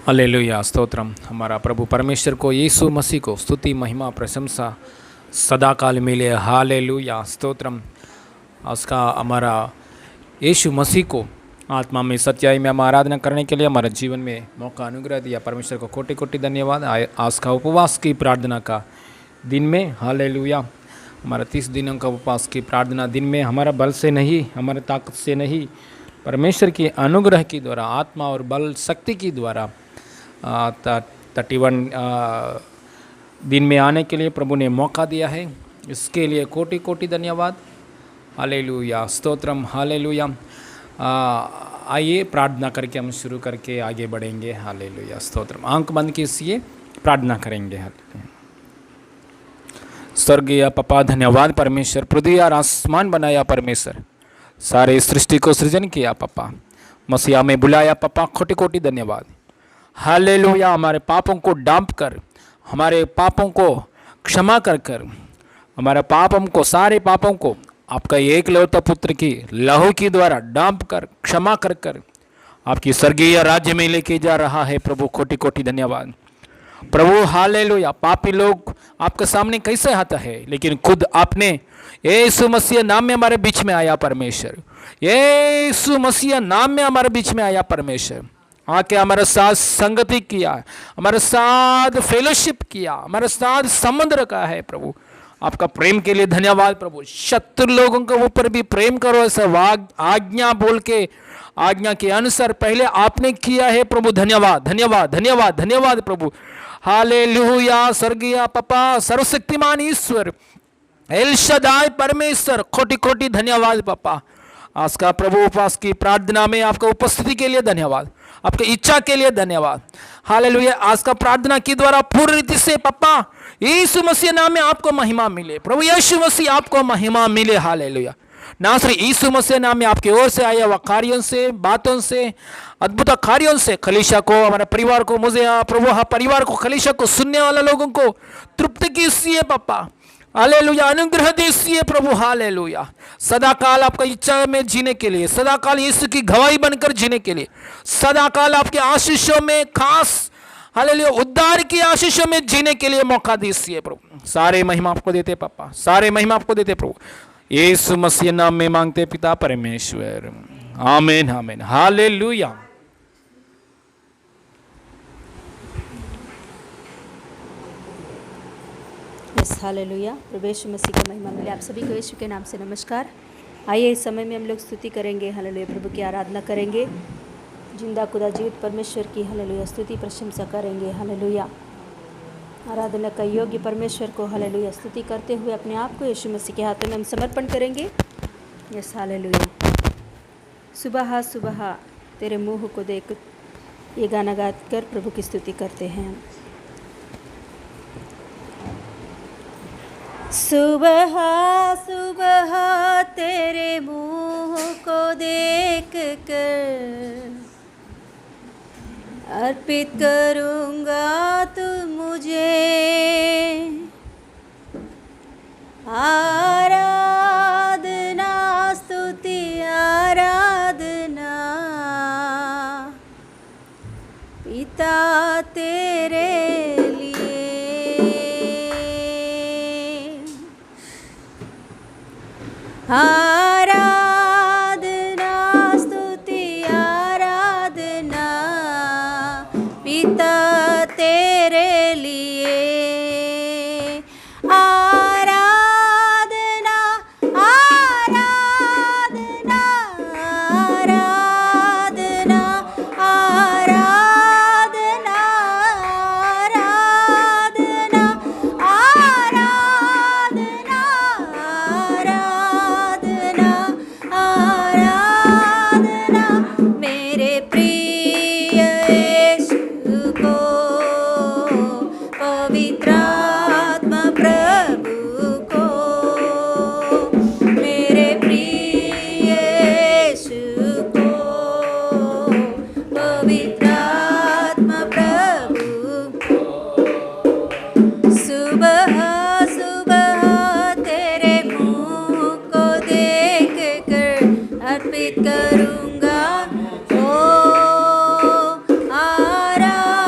Hallelujah stotram. हमारा प्रभु परमेश्वर को, यीशु मसीह को स्तुति महिमा प्रशंसा सदा काल मिले। हालेलुया स्तोत्रम। उसका हमारा यीशु मसीह को आत्मा में सच्चाई में हम आराधना करने के लिए हमारे जीवन में मौका अनुग्रह दिया। परमेश्वर को कोटि कोटि धन्यवाद। आज का उपवास की प्रार्थना का दिन में हालेलुया, हमारा 30 दिनों का उपवास की प्रार्थना दिन में हमारा बल से नहीं, हमारे ताकत से नहीं, परमेश्वर के अनुग्रह के द्वारा, आत्मा और बल शक्ति के द्वारा 31 दिन में आने के लिए प्रभु ने मौका दिया है। इसके लिए कोटि कोटि धन्यवाद। हालेलुया स्तोत्रम। हालेलुया। आइए प्रार्थना करके हम शुरू करके आगे बढ़ेंगे। हालेलुया स्तोत्रम। आंख बंद कीजिए, प्रार्थना करेंगे। हालेलुया। स्वर्गीय पपा, धन्यवाद परमेश्वर। पृथ्वी और आसमान बनाया परमेश्वर, सारे सृष्टि को सृजन किया पपा, मसीहा में बुलाया पपा, कोटि कोटि धन्यवाद। हालेलुया। हमारे पापों को डांप कर, हमारे पापों को क्षमा कर कर, हमारे पापों को, सारे पापों को आपका एक लौता पुत्र की लहू के द्वारा डांप कर, क्षमा कर कर आपकी स्वर्गीय राज्य में लेके जा रहा है प्रभु। कोटि कोटि धन्यवाद प्रभु। हालेलुया। पापी लोग आपके सामने कैसे आता है, लेकिन खुद आपने यीशु मसीह नाम में हमारे बीच में आया परमेश्वर। यीशु मसीह नाम में हमारे बीच में आया परमेश्वर, आके हमारे साथ संगति किया, हमारे साथ फेलोशिप किया, हमारे साथ संबंध रखा है प्रभु। आपका प्रेम के लिए धन्यवाद प्रभु। शत्रु लोगों के ऊपर भी प्रेम करो, ऐसा आज्ञा बोल के, आज्ञा के अनुसार पहले आपने किया है प्रभु। धन्यवाद धन्यवाद धन्यवाद धन्यवाद प्रभु। हालेलुया। स्वर्गीय पपा, सर्वशक्तिमान ईश्वर, एल शदाई परमेश्वर, कोटि कोटि धन्यवाद पपा। आज का प्रभु उपवास की प्रार्थना में आपका उपस्थिति के लिए धन्यवाद, आपके इच्छा के लिए धन्यवाद। हालेलुया। आज का प्रार्थना के द्वारा पूर्ण रीति से पप्पा यीशु मसीह नाम में आपको महिमा मिले प्रभु। यीशु मसीह आपको महिमा मिले। हालेलुया। नासरी यीशु मसीह नाम में आपके ओर से आया हुआ कार्यों से, बातों से, अद्भुत कार्यों से कलीसिया को, हमारे परिवार को, मुझे प्रभु परिवार को, कलीसिया को, सुनने वाले लोगों को तृप्ति कीजिए पप्पा। हालेलुया। अनुग्रह दीजिए प्रभु। हालेलुया। सदाकाल आपका इच्छा में जीने के लिए, सदाकाल यीशु की गवाही बनकर जीने के लिए, सदाकाल आपके आशीषों में, खास हालेलुया उद्धार की आशीषों में जीने के लिए मौका दीजिए प्रभु। सारे महिमा आपको देते पापा, सारे महिमा आपको देते प्रभु। यीशु मसीह नाम में मांगते पिता परमेश्वर, आमीन आमीन। हालेलुया। हालेलुया। प्रभु यीशु मसीह की महिमा मिले। आप सभी को यीशु के नाम से नमस्कार। आइए इस समय में हम लोग स्तुति करेंगे। हालेलुया। प्रभु की आराधना करेंगे, जिंदा खुदा जीवित परमेश्वर की हालेलुया स्तुति प्रशंसा करेंगे। हालेलुया। आराधना का योग्य परमेश्वर को हालेलुया स्तुति करते हुए अपने आप को यीशु मसीह के हाथों में हम समर्पण करेंगे। Yes hallelujah. सुबह सुबह तेरे मुँह को देख, ये गाना गा कर प्रभु की स्तुति करते हैं। सुबह सुबह तेरे मुँह को देख कर अर्पित करूँगा तू मुझे आराधना, स्तुति आराधना पिता तेरे आराधना, स्तुति आराधना पिता तेरे लिए। आराधना आराधना आराधना आराधना आराधना आराधना आराधना मेरे प्रिय यीशु को, पवित्र आत्मा प्रभु को, मेरे प्रिय यीशु को, पवित्र आत्मा प्रभु को। सुबह सुबह तेरे मुँह को देख कर अर्पित करूँगा ओ आराधना।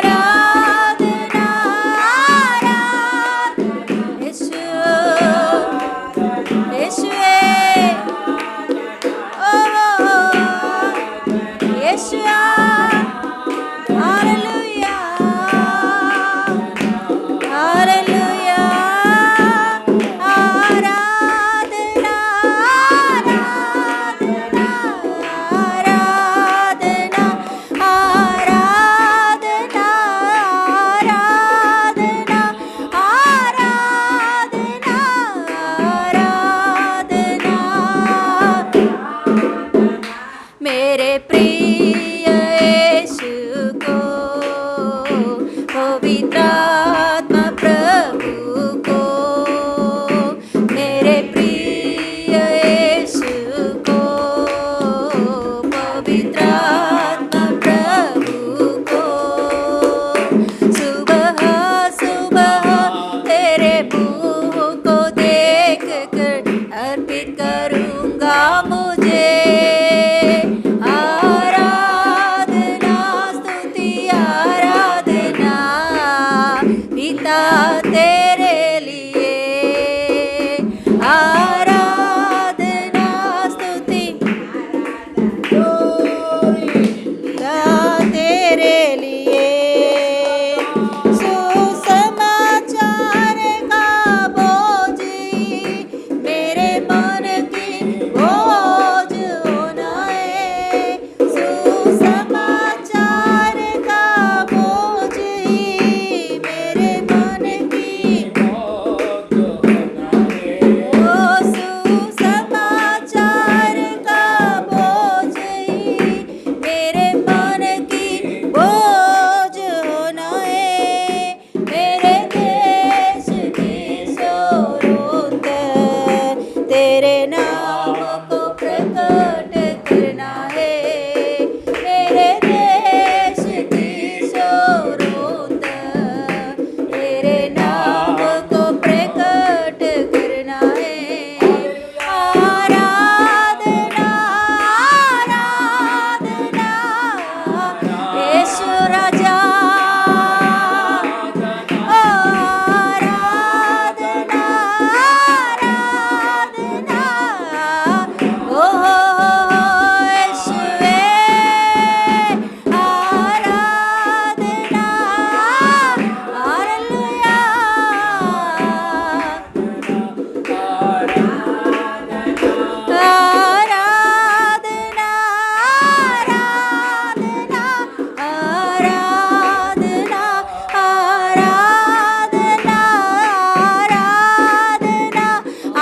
आराधना यीशु यीशुए ओ यीशुआ हालेलुया हालेलुया आराधना आराधना आराधना आराधना आराधना आराधना आराधना मेरे प्रिय यीशु को पवित्र आत्मा प्रभु को मेरे प्रिय यीशु को पवित्र आत्मा प्रभु को सुबह सुबह तेरे मुँह को देख कर अर्पित करूँगा मुझे आराधना स्तुति आराधना पिता तेरे लिए आराधना स्तुति पिता तेरे लिए सुसमाचार का बोझी मेरे मन की बोझ होना है सुसमाचार का बोझी मेरे मन की ओ सुसमाचार का बोझी मेरे मन की बोझ होना है मेरे देश की सोरोत तेरे नाम को प्रकट करना है मेरे देश की सोरोत तेरे नाम को प्रकट करना है आराधना आराधना यीशु राजा आराधना आराधना ओ यीशुए आराधना हालेलुया आराधना आराधना आराधना आराधना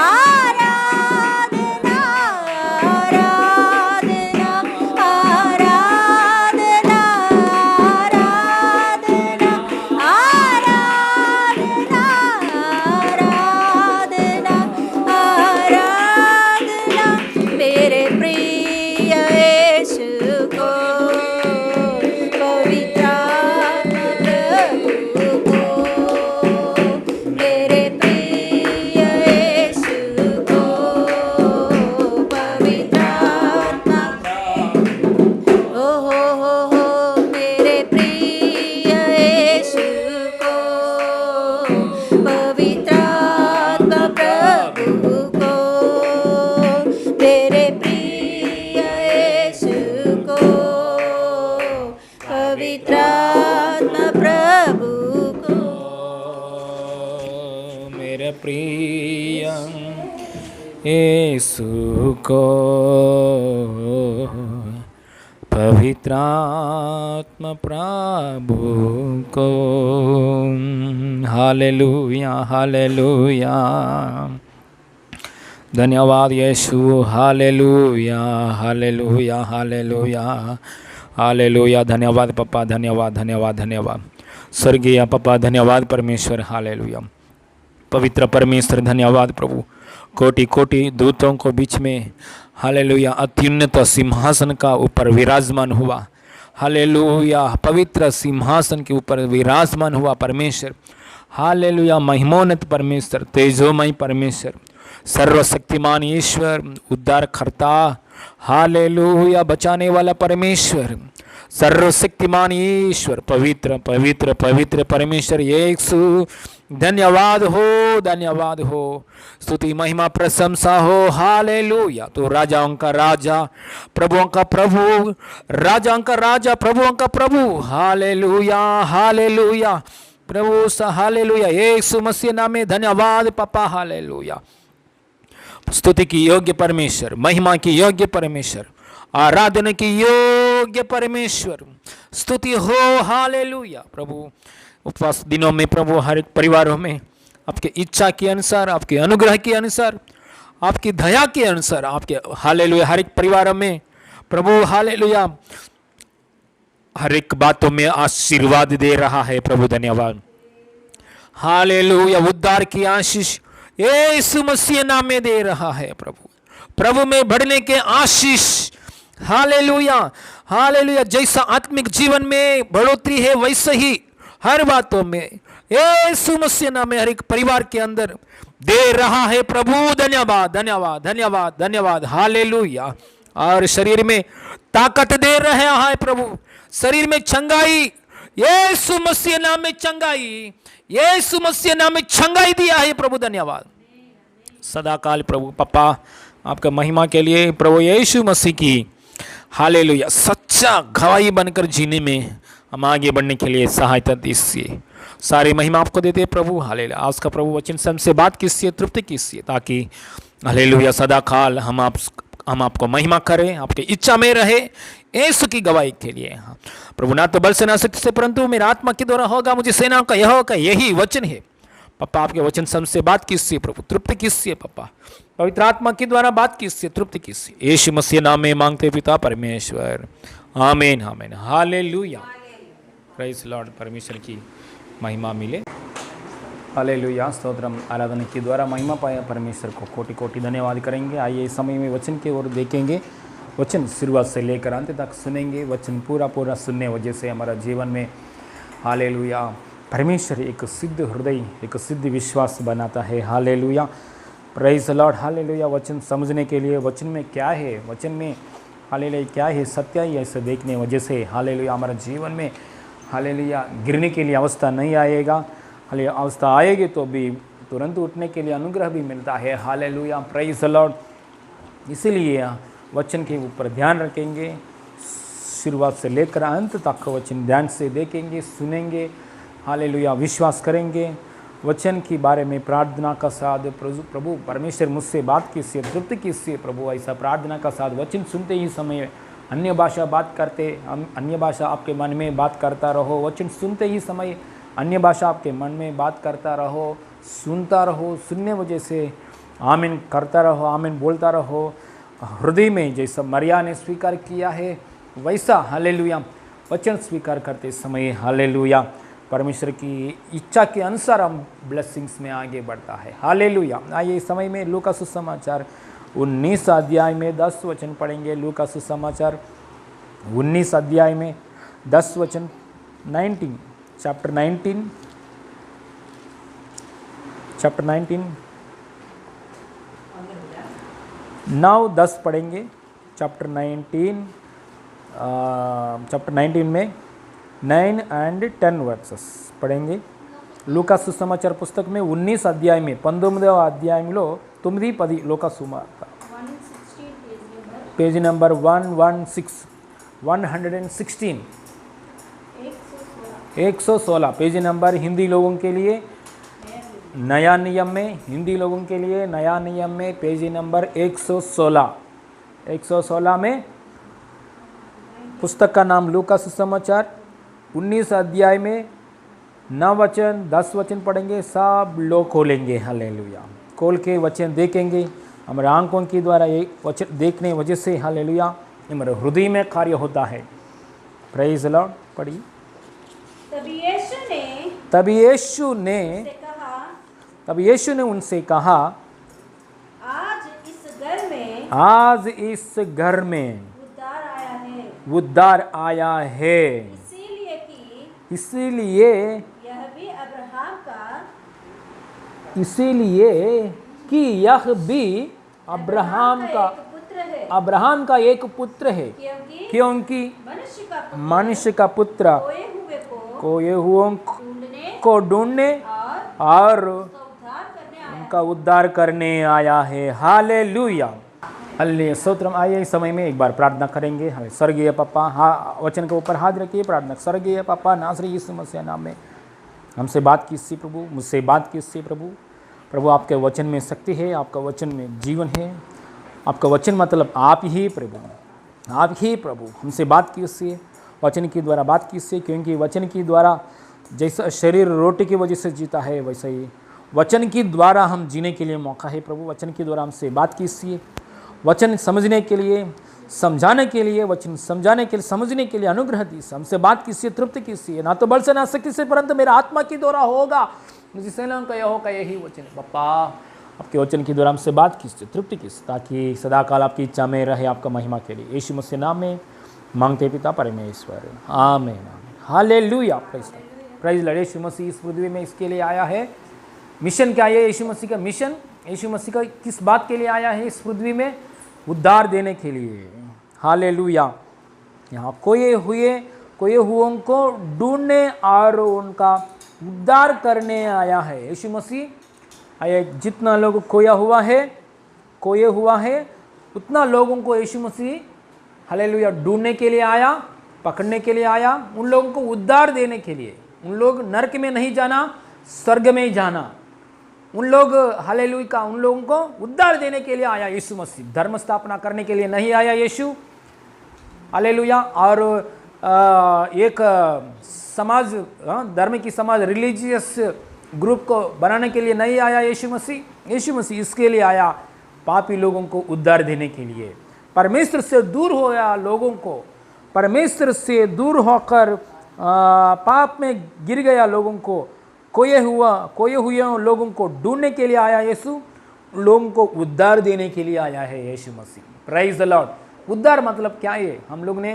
आराधना आराधना आराधना आराधना आराधना आराधना आराधना मेरे प्रिय यीशु को पवित्र आत्मा प्रभु को मेरे प्रिय यीशु को पवित्र आत्मा ओ हो मेरे प्रिय यीशु को पवित्र आत्मा प्रभु को मेरे प्रिय यीशु को पवित्र आत्मा प्रभु को मेरे प्रिय यीशु को पवित्र आत्मा प्रभु को हालेलुया हालेलुया धन्यवाद यीशु हालेलुया हालेलुया हालेलुया हालेलुया धन्यवाद पप्पा धन्यवाद धन्यवाद धन्यवाद स्वर्गीय पप्पा धन्यवाद परमेश्वर हालेलुया पवित्र परमेश्वर धन्यवाद प्रभु कोटि कोटि दूतों को बीच में हालेलुया अत्युन्नत सिंहासन का ऊपर विराजमान हुआ हालेलुया पवित्र सिंहासन के ऊपर विराजमान हुआ परमेश्वर हालेलुया महिमोन्नत परमेश्वर तेजोमय परमेश्वर सर्वशक्तिमान ईश्वर उद्धारकर्ता हालेलुया। बचाने वाला परमेश्वर, सर्वशक्तिमान ईश्वर, पवित्र पवित्र पवित्र परमेश्वर यीशु, धन्यवाद हो, धन्यवाद हो। स्तुति महिमा प्रशंसा हो। हालेलुया। तो राजाओं का राजा, प्रभुओं का प्रभु, राजाओं का राजा, प्रभुओं का प्रभु। हालेलुया हालेलुया प्रभु सा, हालेलुया। यीशु मसीह नाम में धन्यवाद पापा। हालेलुया। स्तुति की योग्य परमेश्वर, महिमा की योग्य परमेश्वर, आराधना की योग्य परमेश्वर, स्तुति हो। हालेलुया प्रभु। उपवास दिनों में प्रभु हर एक परिवारों में आपके इच्छा के अनुसार, आपके अनुग्रह के अनुसार, आपकी दया के अनुसार, आपके हालेलुया हर एक परिवारों में प्रभु हालेलुया हर एक बातों में आशीर्वाद दे रहा है प्रभु। धन्यवाद। हालेलुया। उद्धार की आशीष यीशु मसीह नाम में दे रहा है प्रभु। प्रभु में बढ़ने के आशीष। Hallelujah hallelujah. जैसा आत्मिक जीवन में बढ़ोतरी है वैसे ही हर बातों में यीशु मसीह नाम में हर एक परिवार के अंदर दे रहा है प्रभु। धन्यवाद धन्यवाद धन्यवाद धन्यवाद। हालेलुया। और शरीर में ताकत दे रहा है प्रभु, शरीर में चंगाई, यीशु मसीह नाम में चंगाई, यीशु मसीह नाम में चंगाई दिया है प्रभु। धन्यवाद सदाकाल प्रभु। पापा आपका महिमा के लिए प्रभु यीशु मसीह की हालेलुया सच्चा गवाही बनकर जीने में हम आगे बढ़ने के लिए सहायता दीजिए। सारी महिमा आपको देते हैं प्रभु। हालेलुया। आज का प्रभु वचन से हमसे बात कीजिए, तृप्ति कीजिए, ताकि हालेलुया सदाकाल हम आपको महिमा करें, आपकी इच्छा में रहे यीशु की गवाही के लिए। हाँ प्रभु, ना तो बल से ना शक्ति से परंतु मेरा आत्मा के द्वारा होगा, मुझे सेनाओं का यहोवा का यही वचन है। पापा आपके वचन से हमसे बात कीजिए प्रभु, तृप्ति कीजिए पापा, पवित्र आत्मा के द्वारा बात कीजिए, तृप्ति कीजिए। यीशु मसीह नाम में मांगते पिता परमेश्वर, आमीन आमीन। हालेलुया। Praise Lord. परमेश्वर की महिमा मिले। हालेलुया। स्तोत्रम। आराधना के द्वारा महिमा पाया परमेश्वर को कोटि कोटि धन्यवाद करेंगे। आइए इस समय में वचन की ओर देखेंगे। वचन शुरुआत से लेकर अंत तक सुनेंगे। वचन पूरा पूरा सुनने वजह से हमारा जीवन में हालेलुया परमेश्वर एक सिद्ध हृदय, एक सिद्ध विश्वास बनाता है। हालेलुया। Praise Lord. हालेलुया। वचन समझने के लिए वचन में क्या है, वचन में हालेलुया क्या है, सत्य है, ऐसे देखने वजह से हालेलुया हमारा जीवन में हालेलुया गिरने के लिए अवस्था नहीं आएगा। हालेलुया अवस्था आएगी तो भी तुरंत उठने के लिए अनुग्रह भी मिलता है। हालेलुया। Praise Lord. इसीलिए वचन के ऊपर ध्यान रखेंगे, शुरुआत से लेकर अंत तक वचन ध्यान से देखेंगे, सुनेंगे। हालेलुया विश्वास करेंगे। वचन के बारे में प्रार्थना का साथ प्रभु परमेश्वर मुझसे बात कीजिए, तृप्ति कीजिए प्रभु। ऐसा प्रार्थना का साथ वचन सुनते ही समय अन्य भाषा बात करते, अन्य भाषा आपके मन में बात करता रहो। वचन सुनते ही समय अन्य भाषा आपके मन में बात करता रहो, सुनता रहो। सुनने वजह से आमीन करता रहो, आमीन बोलता रहो। हृदय में जैसा मरिया ने स्वीकार किया है वैसा हालेलुया वचन स्वीकार करते समय हालेलुया परमेश्वर की इच्छा के अनुसार हम ब्लेसिंग्स में आगे बढ़ता है। हालेलुया। आइए इस समय में लूका सुसमाचार 19 अध्याय में 10 वचन पढ़ेंगे। लूका सुसमाचार 19 अध्याय में 10 वचन, 19 चैप्टर 19 9 10 पढ़ेंगे। चैप्टर 19 में 9 and 10 वर्सेस पढ़ेंगे। लूका सुसमाचार पुस्तक में 19 అధ్యాయం में 19వ అధ్యాయంలో 9, 10 లూకా సువార్త పేజీ నంబర్ 116 116 पेजी नंबर हिंदी लोगों के लिए नया नियम में, हिंदी लोगों के लिए नया नियम में पेजी नंबर 116 में पुस्तक का नाम लूका सुसमाचार 19 अध्याय में 9 वचन 10 वचन पढ़ेंगे। सब लोग खोलेंगे। हालेलुया। खोल के वचन देखेंगे। हमारे आंखों के द्वारा ये वचन देखने वजह से हालेलुया हमारे हृदय में कार्य होता है। Praise Lord. पढ़िए। तब यीशु ने उनसे कहा, आज इस घर में उद्धार आया है, इसीलिए कि यह भी अब्राहम का अब्राहम का एक पुत्र है, क्योंकि क्योंकि मनुष्य का पुत्र मनुष्य का पुत्र खोए हुए को खोए हुओं ढूंढने को ढूंढने और और उसका उद्धार करने आया उनका उद्धार करने आया है। Hallelujah, hallelujah, stotram. आइए इस समय में एक बार प्रार्थना करेंगे। हमें स्वर्गीय पापा, वचन के ऊपर हाथ रखिए, प्रार्थना। स्वर्गीय पापा, नासरी यीशु मसीह नाम में हमसे बात कीजिए प्रभु, मुझसे बात कीजिए प्रभु। प्रभु, आपके वचन में शक्ति है, आपका वचन में जीवन है। आपका वचन मतलब आप ही प्रभु, आप ही प्रभु। हमसे बात कीजिए, वचन के द्वारा बात कीजिए, क्योंकि वचन के द्वारा जैसा शरीर रोटी की वजह से जीता है, वैसा ही वचन के द्वारा हम जीने के लिए मौका है प्रभु। वचन के द्वारा हमसे बात कीजिए, वचन समझने के लिए, समझाने के लिए, वचन समझाने के लिए, समझने के लिए अनुग्रह दीजिए। हमसे बात कीजिए, तृप्त कीजिए, ना तो बल से ना शक्ति से, परंतु मेरा आत्मा की द्वारा होगा। मुझे सैलम का यहोवा का यही वचन है। पप्पा, आपके वचन के द्वारा हमसे बात कीजिए, तृप्त कीजिए, ताकि सदाकाल आपकी इच्छा में रहे, आपका महिमा के लिए। यीशु मसीह नाम में मांगते पिता परमेश्वर, आमीन। Hallelujah, praise Lord. Yeshu Masih इस पृथ्वी में इसके लिए आया है। मिशन क्या है यीशु मसीह का मिशन? यीशु मसीह का किस बात के लिए आया है इस पृथ्वी में? उद्धार देने के लिए। हालेलुया। यहाँ खोए हुओं को ढूंढने और उनका उद्धार करने आया है यीशु मसीह। आया, जितना लोग खोया हुआ है उतना लोगों को यीशु मसीह हालेलुया ढूंढने के लिए आया, पकड़ने के लिए आया, उन लोगों को उद्धार देने के लिए। उन लोग नरक में नहीं जाना, स्वर्ग में ही जाना। उन लोग हालेलुया का, उन लोगों को उद्धार देने के लिए आया यीशु मसीह। धर्म स्थापना करने के लिए नहीं आया यीशु, हालेलुया। और एक समाज, धर्म की समाज, रिलीजियस ग्रुप को बनाने के लिए नहीं आया यीशु मसीह। यीशु मसीह इसके लिए आया, पापी लोगों को उद्धार देने के लिए। परमेश्वर से दूर हो गया लोगों को, परमेश्वर से दूर होकर पाप में गिर गया लोगों को, खोए हुए लोगों को ढूंढने के लिए आया यीशु। लोगों को उद्धार देने के लिए आया है Yeshu Masih. Praise the Lord. उद्धार मतलब क्या है? हम लोग ने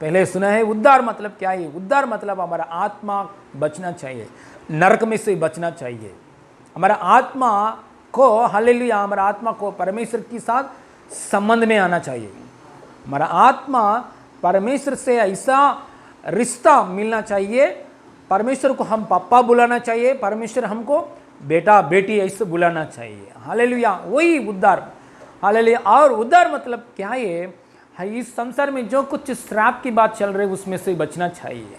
पहले सुना है। उद्धार मतलब क्या है? उद्धार मतलब हमारा आत्मा बचना चाहिए, नरक में से बचना चाहिए। हमारा आत्मा को हालेलुया, हमारा आत्मा को परमेश्वर के साथ संबंध में आना चाहिए। हमारा आत्मा परमेश्वर से ऐसा रिश्ता मिलना चाहिए, परमेश्वर को हम पापा बुलाना चाहिए, परमेश्वर हमको बेटा बेटी ऐसे बुलाना चाहिए। हालेलुया, वही उद्धार। हालेलुया। और उद्धार मतलब क्या है? इस संसार में जो कुछ श्राप की बात चल रही है उसमें से बचना चाहिए।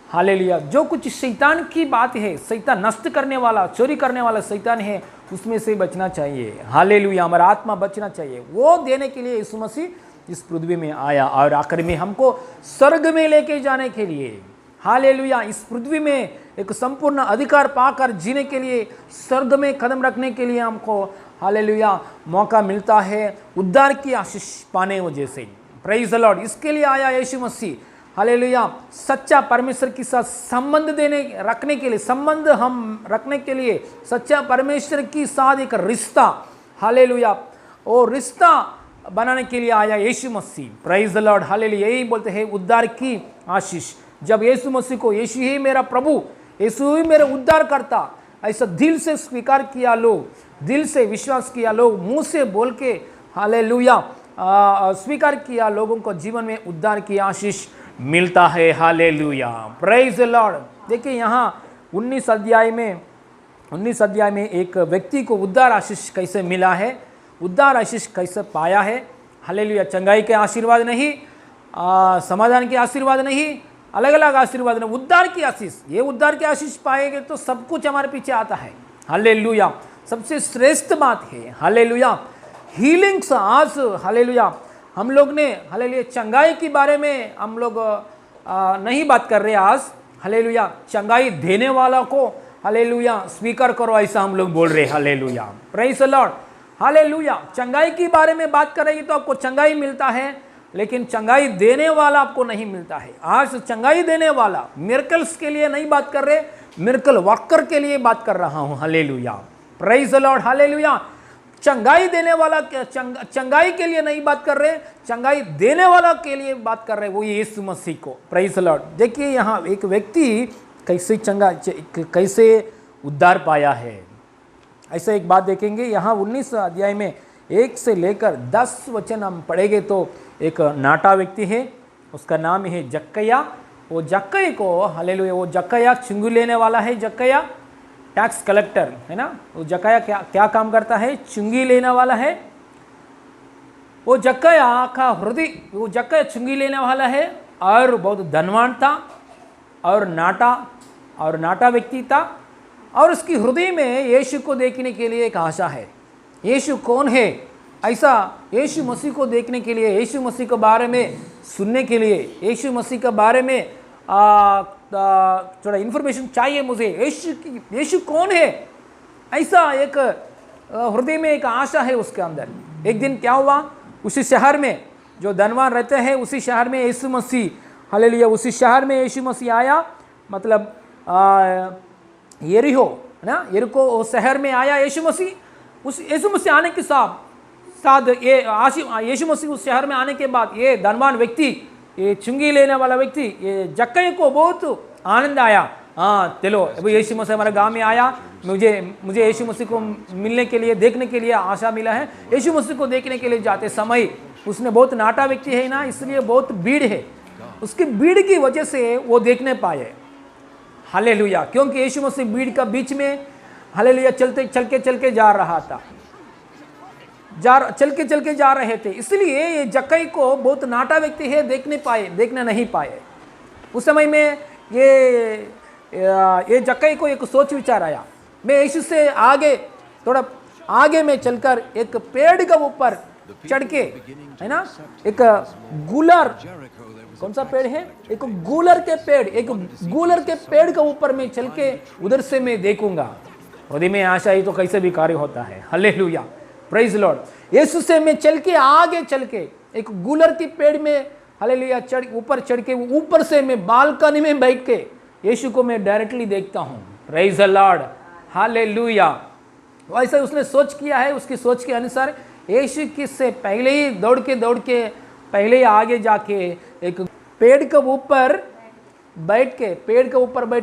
हालेलुया। जो कुछ शैतान की बात है, शैतान नष्ट करने वाला, चोरी करने वाला शैतान है, उसमें से बचना चाहिए। हालेलुया। हमारा आत्मा बचना चाहिए। वो देने के लिए यीशु मसीह इस पृथ्वी में आया और आखिर में हमको स्वर्ग में लेके जाने के लिए। हालेलुया। इस पृथ्वी में एक संपूर्ण अधिकार पाकर जीने के लिए, स्वर्ग में कदम रखने के लिए हमको हालेलुया मौका मिलता है, उद्धार की आशीष पाने वजह से। Praise the Lord. इसके लिए आया यीशु मसीह। हालेलुया। सच्चा परमेश्वर के साथ संबंध रखने के लिए, संबंध हम रखने के लिए, सच्चा परमेश्वर के साथ एक रिश्ता, हालेलुया, वो रिश्ता बनाने के लिए आया Yeshu Masih. Praise the Lord. Hallelujah. यही बोलते हैं उद्धार की आशीष। जब यीशु मसीह को यीशु ही मेरा प्रभु, यीशु ही मेरा उद्धार करता, ऐसा दिल से स्वीकार किया लोग, दिल से विश्वास किया लोग, मुंह से बोल के हालेलुया स्वीकार किया, लोगों को जीवन में उद्धार की आशीष मिलता है। हालेलुया। Praise the Lord. देखिए यहाँ 19 अध्याय में एक व्यक्ति को उद्धार आशीष कैसे मिला है, उद्धार आशीष कैसे पाया है। हालेलुया। चंगाई के आशीर्वाद नहीं, समाधान के आशीर्वाद नहीं, अलग अलग आशीर्वाद नहीं, उद्धार की आशीष। ये उद्धार की आशीष पाएंगे तो सब कुछ हमारे पीछे आता है। हालेलुया। सबसे श्रेष्ठ बात है हालेलुया हीलिंग्स। आज हालेलुया हम लोग ने हालेलुया चंगाई के बारे में हम लोग नहीं बात कर रहे आज। हालेलुया चंगाई देने वाला को हालेलुया स्वीकार करो, ऐसा हम लोग बोल रहे। Hallelujah. Praise the Lord. Hallelujah. चंगाई के बारे में बात करेंगे तो आपको चंगाई मिलता है, लेकिन चंगाई देने वाला आपको नहीं मिलता है। आज चंगाई देने वाला, मिरेकल्स के लिए नहीं बात कर रहे, मिरेकल वर्कर के लिए बात कर रहा हूं। Hallelujah. Praise the Lord. Hallelujah. चंगाई देने वाला, चंगाई के लिए नहीं बात कर रहे, चंगाई देने वाला के लिए बात कर रहे, वो यीशु मसीह को। Praise the Lord. देखिए यहाँ एक व्यक्ति कैसे उद्धार पाया है, ऐसा एक बात देखेंगे। यहाँ 19 अध्याय में 1 से लेकर 10 वचन हम पढ़ेंगे तो एक नाटा व्यक्ति है, उसका नाम है जक्कैया। वो जक्कई को हालेलुया, वो जक्कैया चुंगी लेने वाला है। जक्कैया टैक्स कलेक्टर है ना। वो जक्कैया क्या क्या काम करता है? चुंगी लेने वाला है। वो जक्कैया का हृदय, वो जक्कैया चुंगी लेने वाला है और बहुत धनवान था और नाटा व्यक्ति था। और उसकी हृदय में यीशु को देखने के लिए एक आशा है। यीशु कौन है ऐसा यीशु मसीह को देखने के लिए, यीशु मसीह के बारे में सुनने के लिए, यीशु मसीह के बारे में थोड़ा इन्फॉर्मेशन चाहिए मुझे। यीशु कौन है ऐसा एक हृदय में एक आशा है उसके अंदर। एक दिन क्या हुआ, उसी शहर में जो धनवान रहते हैं उसी शहर में यीशु मसीह, हालेलुया, उसी शहर में यीशु मसीह आया। मतलब यरीहो है ना, यरीहो शहर में आया यीशु मसीह। उस यीशु मसीह आने के साथ यीशु मसीह उस शहर में आने के बाद ये धनवान व्यक्ति, ये चुंगी लेने वाला व्यक्ति, ये जक्कई को बहुत आनंद आया। हाँ चलो अभी यीशु मसीह हमारे गांव में आया, मुझे यीशु मसीह को मिलने के लिए, देखने के लिए आशा मिला है। यीशु मसीह को देखने के लिए जाते समय उसने बहुत नाटा व्यक्ति है ना, इसलिए बहुत भीड़ है। उसकी भीड़ की वजह से वो देखने पाए। हालेलुया, क्योंकि यीशु मसीह भीड़ का बीच में हालेलुया चल के जा रहा था, चल के जा रहे थे। इसलिए ये जक्कई को बहुत नाटा व्यक्ति है, देखने नहीं पाए। उस समय में ये जक्कई को एक सोच विचार आया, मैं यीशु से आगे थोड़ा आगे में चलकर एक पेड़ के ऊपर चढ़ के, है ना, एक गूलर, कौन सा पेड़ है, एक गूलर के पेड़ के ऊपर में चल के उधर से मैं देखूंगा। हृदय में आशा ही तो कैसे भी कार्य होता है। Hallelujah, praise Lord. यीशु से मैं आगे चल के एक गूलर की पेड़ में हालेलुया ऊपर चढ़ के ऊपर से मैं बालकनी में बैठ के यीशु को मैं डायरेक्टली देखता हूँ। Praise the Lord, hallelujah. वैसे उसने सोच किया है, उसकी सोच के अनुसार यीशु से पहले ही दौड़ के पहले ही आगे जाके एक पेड़ के ऊपर बैठ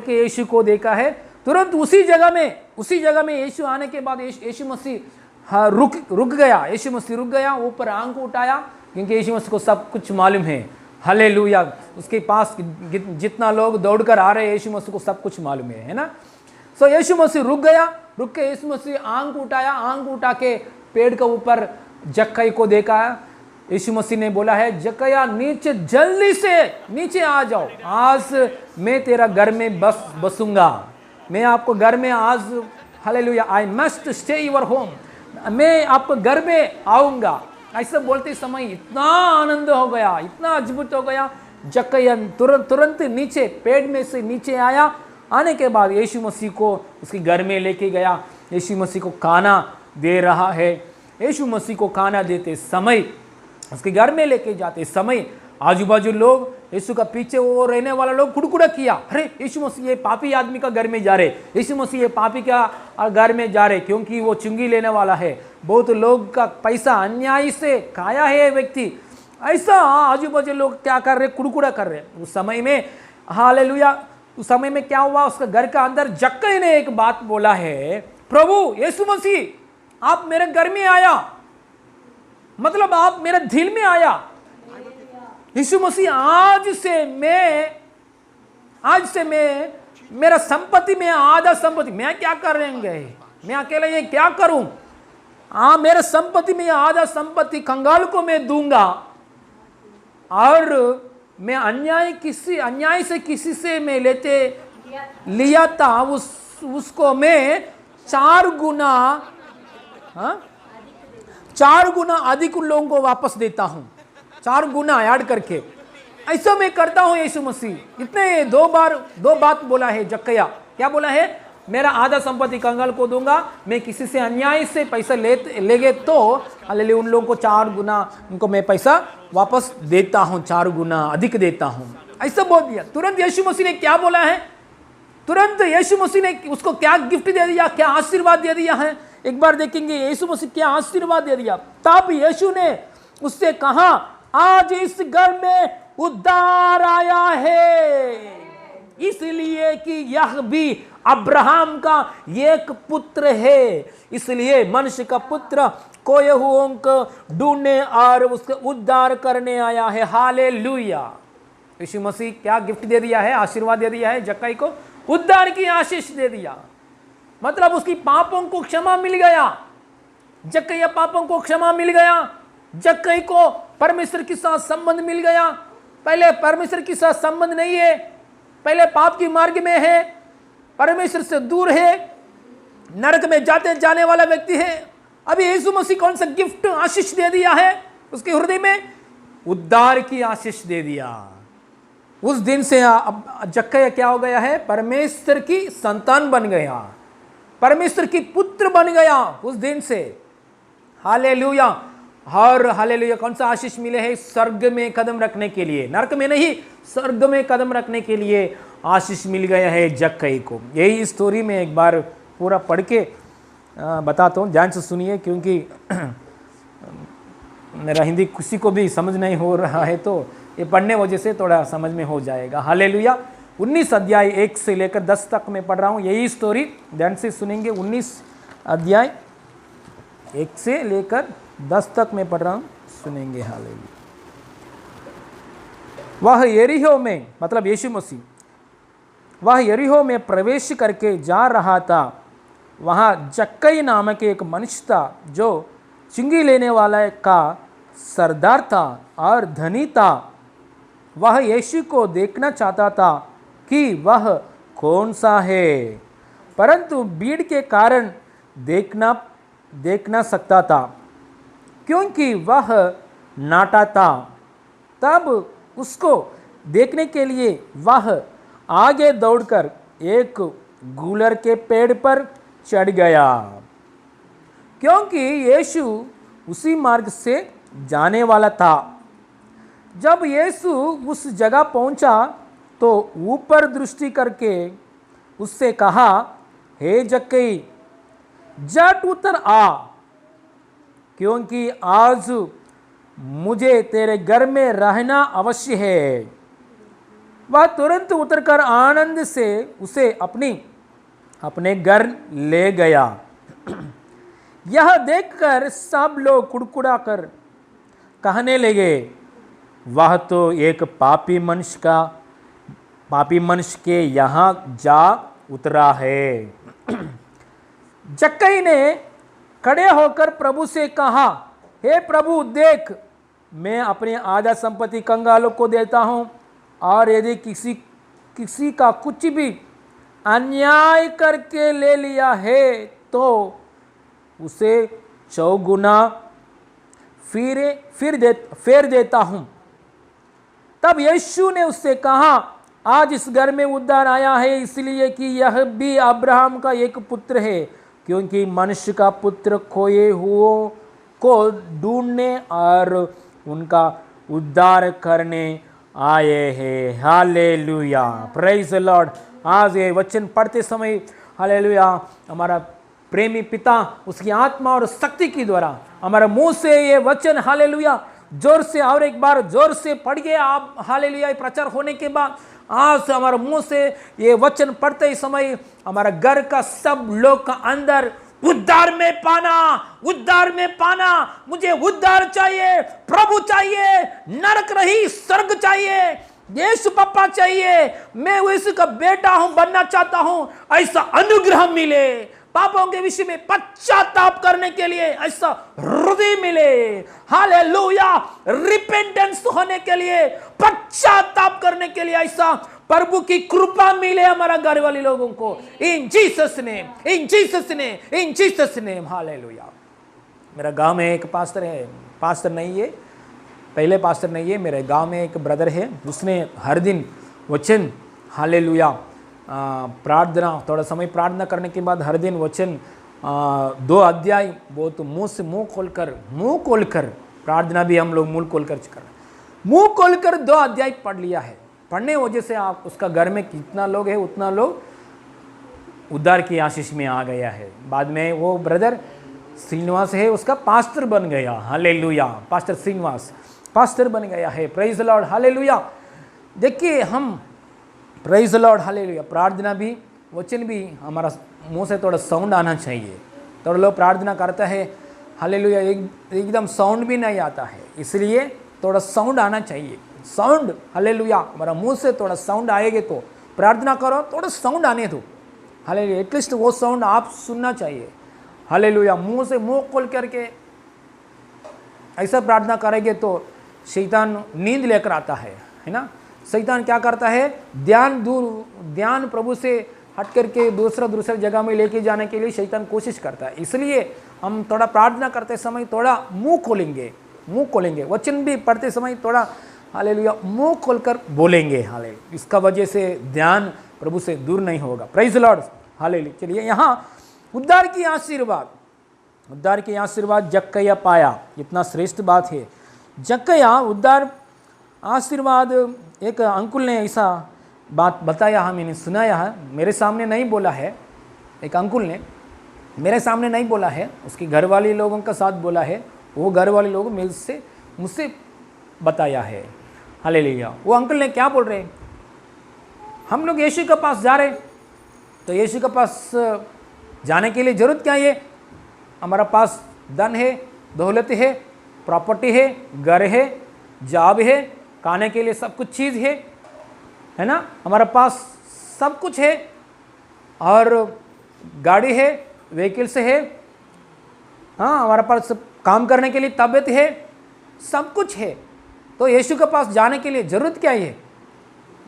के यीशु को देखा है। तुरंत उसी जगह में यीशु आने के बाद यीशु मसीह रुक गया। यीशु मसीह रुक गया, ऊपर आंख उठाया, क्योंकि यीशु मसीह को सब कुछ मालूम है। हालेलुया, उसके पास जितना लोग दौड़कर आ रहे हैं यीशु मसीह को सब कुछ मालूम है ना। सो यीशु मसीह रुक के यीशु मसीह आंख उठा के पेड़ के ऊपर जक्कई को देखा। यीशु मसीह ने बोला है, जक्कैया नीचे जल्दी से नीचे आ जाओ, आज मैं तेरा घर में बसूंगा, मैं आपको घर में आज, hallelujah, I must stay your home, मैं आपको घर में आऊंगा। ऐसा बोलते समय इतना आनंद हो गया, इतना अद्भुत हो गया। जक्कैया तुरंत नीचे पेड़ में से नीचे आया। आने के बाद यीशु मसीह को उसके घर में लेके गया। यीशु मसीह को खाना दे रहा है। यीशु मसीह को खाना देते समय, उसके घर में लेके जाते समय आजू बाजू लोग, यीशु का पीछे वो रहने वाला लोग कुड़कुड़ा किया, अरे यीशु मसीह ये पापी आदमी का घर में जा रहे, यीशु मसीह ये पापी का घर में जा रहे, क्योंकि वो चुंगी लेने वाला है, बहुत लोग का पैसा अन्याय से खाया है ये व्यक्ति। ऐसा आजू बाजू लोग क्या कर रहे, कुड़कुड़ा कर रहे। उस समय में हालेलुया, उस समय में क्या हुआ, उसका घर का अंदर जक्कई ने एक बात बोला है, प्रभु यीशु मसीह आप मेरे घर में आया, मतलब आप मेरे दिल में आया। यीशु मसीह आज से मैं मेरा संपत्ति में आधा संपत्ति, मैं क्या करेंगे, मैं अकेला ये क्या करूं, मेरे संपत्ति में आधा संपत्ति कंगाल को मैं दूंगा, और मैं अन्याय से किसी से मैं लिया था, उसको मैं 4 गुना अधिक उन लोगों को वापस देता हूं, 4 गुना ऐड करके। ऐसा मैं करता हूं यीशु मसीह। इतने दो बात बोला है जक्कैया। क्या बोला है, मेरा आधा संपत्ति कंगाल को दूंगा, मैं किसी से अन्याय से पैसा लेगे तो हालेलुया उन लोगों को 4 गुना उनको मैं पैसा वापस देता हूं, 4 गुना अधिक देता हूं, ऐसा बोल दिया। तुरंत यीशु मसीह ने क्या बोला है, तुरंत यीशु मसीह ने उसको क्या गिफ्ट दे दिया, क्या आशीर्वाद दे दिया है। एक बार देखेंगे यीशु मसीह क्या आशीर्वाद दे दिया। तब यीशु ने उससे कहा, आज इस घर में उद्धार आया है, इसलिए कि यह भी अब्राहम का एक पुत्र है। इसलिए मनुष्य का पुत्र खोए हुओं को ढूंढने और उसके उद्धार करने आया है। हालेलुया। यीशु मसीह क्या गिफ्ट दे दिया है, आशीर्वाद दे दिया है जक्कई को, उद्धार की आशीष दे दिया। मतलब उसकी पापों को क्षमा मिल गया, जक्कई पापों को क्षमा मिल गया, जक्कई को परमेश्वर के साथ संबंध मिल गया। पहले परमेश्वर के साथ संबंध नहीं है, पहले पाप की मार्ग में है, परमेश्वर से दूर है, नरक में जाते जाने वाला व्यक्ति है। अभी यीशु मसीह कौन सा गिफ्ट आशीष दे दिया है उसके हृदय में? उद्धार की आशीष दे दिया। उस दिन से अब जक्कई क्या हो गया है? परमेश्वर की संतान बन गया, परमेश्वर की पुत्र बन गया उस दिन से। हालेलुया। और हालेलुया, कौन सा आशीष मिले है? स्वर्ग में कदम रखने के लिए, नरक में नहीं, स्वर्ग में कदम रखने के लिए आशीष मिल गया है जक्कई को। यही स्टोरी में एक बार पूरा पढ़ के बताता हूँ, ध्यान से सुनिए, क्योंकि मेरा हिंदी किसी को भी समझ नहीं हो रहा है, तो ये पढ़ने वजह से थोड़ा समझ में हो जाएगा। हालेलुया। 19 अध्याय 1 से लेकर 10 तक मैं पढ़ रहा हूँ, यही स्टोरी ध्यान से सुनेंगे। 19 अध्याय 1 से लेकर 10 तक मैं पढ़ रहा हूँ, सुनेंगे। हालेलुया। वह यरीहो में, मतलब यीशु मसीह, वह यरीहो में प्रवेश करके जा रहा था। वहाँ जक्कई नामक एक मनुष्य था जो चुंगी लेने वाला का सरदार था और धनी था। वह यीशु को देखना चाहता था कि वह कौन सा है, परंतु भीड़ के कारण देख ना सकता था, क्योंकि वह नाटा था। तब उसको देखने के लिए वह आगे दौड़कर एक गूलर के पेड़ पर चढ़ गया, क्योंकि यीशु उसी मार्ग से जाने वाला था। जब यीशु उस जगह पहुंचा तो ऊपर दृष्टि करके उससे कहा, हे जक्कई, झट उतर आ, क्योंकि आज मुझे तेरे घर में रहना अवश्य है। वह तुरंत उतरकर आनंद से उसे अपने घर ले गया। यह देखकर सब लोग कुड़कुड़ा कर कहने लगे, वह तो एक पापी मनुष्य के यहाँ जा उतरा है। जक्कई ने खड़े होकर प्रभु से कहा, हे प्रभु, देख, मैं अपनी आधा संपत्ति कंगालों को देता हूँ, और यदि किसी का कुछ भी अन्याय करके ले लिया है तो उसे चौगुना फेर देता हूँ। तब यीशु ने उससे कहा, आज इस घर में उद्धार आया है, इसलिए कि यह भी अब्राहम का एक पुत्र है, क्योंकि मनुष्य का पुत्र खोए हुओं को ढूंढने और उनका उद्धार करने आए हैं। Hallelujah, praise the Lord. आज ये वचन पढ़ते समय हालेलुया, हमारा प्रेमी पिता उसकी आत्मा और शक्ति के द्वारा हमारे मुंह से ये वचन हालेलुया जोर से और एक बार जोर से पढ़ के आप हालेलुया प्रचार होने के बाद आज हमारे मुंह से ये वचन पढ़ते ही समय हमारा घर का सब लोग का अंदर उद्धार में पाना, मुझे उद्धार चाहिए, प्रभु चाहिए, नरक रही स्वर्ग चाहिए, यीशु पापा चाहिए, मैं यीशु का बेटा हूं, बनना चाहता हूं, ऐसा अनुग्रह मिले। पापों के विषय में पश्चाताप करने के लिए ऐसा हृदय मिले। हालेलुया, रिपेंटेंस होने के लिए, पश्चाताप करने के लिए ऐसा प्रभु की कृपा मिले हमारा घर वाले लोगों को। इन जीसस नेम, इन जीसस नेम, इन जीसस नेम। हालेलुया। मेरा गांव में एक पास्टर है, पास्टर नहीं है, पहले पास्टर नहीं है, मेरे गांव में एक ब्रदर है, उसने हर दिन वचन हालेलुया प्रार्थना, थोड़ा समय प्रार्थना करने के बाद हर दिन वचन 2 अध्याय बहुत मुंह से मुंह खोलकर प्रार्थना भी हम लोग मुंह खोलकर कर रहे हैं, मुंह खोलकर 2 अध्याय पढ़ लिया है। पढ़ने वजह से आप उसका घर में कितना लोग है उतना लोग उद्धार की आशीष में आ गया है। बाद में वो ब्रदर श्रीनिवास है, उसका पास्टर बन गया। हालेलुया, पास्टर श्रीनिवास पास्टर बन गया है। Praise the Lord. हालेलुया। देखिए हम प्रेज द लॉर्ड। हालेलुया। प्रार्थना भी वचन भी हमारा मुंह से थोड़ा साउंड आना चाहिए। थोड़ा लोग प्रार्थना करता है हालेलुया, एकदम साउंड भी नहीं आता है, इसलिए थोड़ा साउंड आना चाहिए। साउंड, हालेलुया, हमारा मुंह से थोड़ा साउंड आएगा तो प्रार्थना करो, थोड़ा साउंड आने दो। हालेलुया, एटलीस्ट वो साउंड आप सुनना चाहिए। हालेलुया, मुंह से मुंह खोल करके ऐसा प्रार्थना करेंगे तो शैतान नींद लेकर आता है ना। शैतान क्या करता है, ध्यान प्रभु से हट करके दूसरा जगह में लेके जाने के लिए शैतान कोशिश करता है। इसलिए हम थोड़ा प्रार्थना करते समय थोड़ा मुंह खोलेंगे, वचन भी पढ़ते समय थोड़ा हालेलुया मुंह खोलकर बोलेंगे। हालेलुया, इसका वजह से ध्यान प्रभु से दूर नहीं होगा। Praise the Lord, hallelujah. चलिए यहाँ उद्धार की आशीर्वाद जक्कैया पाया, इतना श्रेष्ठ बात है। जक्कैया उद्धार आशीर्वाद, एक अंकुल ने ऐसा बात बताया है, मैंने सुनाया है, मेरे सामने नहीं बोला है। एक अंकुल ने मेरे सामने नहीं बोला है, उसके घर वाले लोगों का साथ बोला है। वो घर वाले लोग मुझसे बताया है। हालेलुया, वो अंकल ने क्या बोल रहे, हम लोग यीशु के पास जा रहे, तो यीशु के पास जाने के लिए ज़रूरत क्या है, हमारा पास धन है, दौलत है, प्रॉपर्टी है, घर है, जॉब है, खाने के लिए सब कुछ चीज़ है ना, हमारा पास सब कुछ है, और गाड़ी है, व्हीकल्स है, हाँ, हमारा पास काम करने के लिए तबीयत है, सब कुछ है। तो यीशु के पास जाने के लिए ज़रूरत क्या है,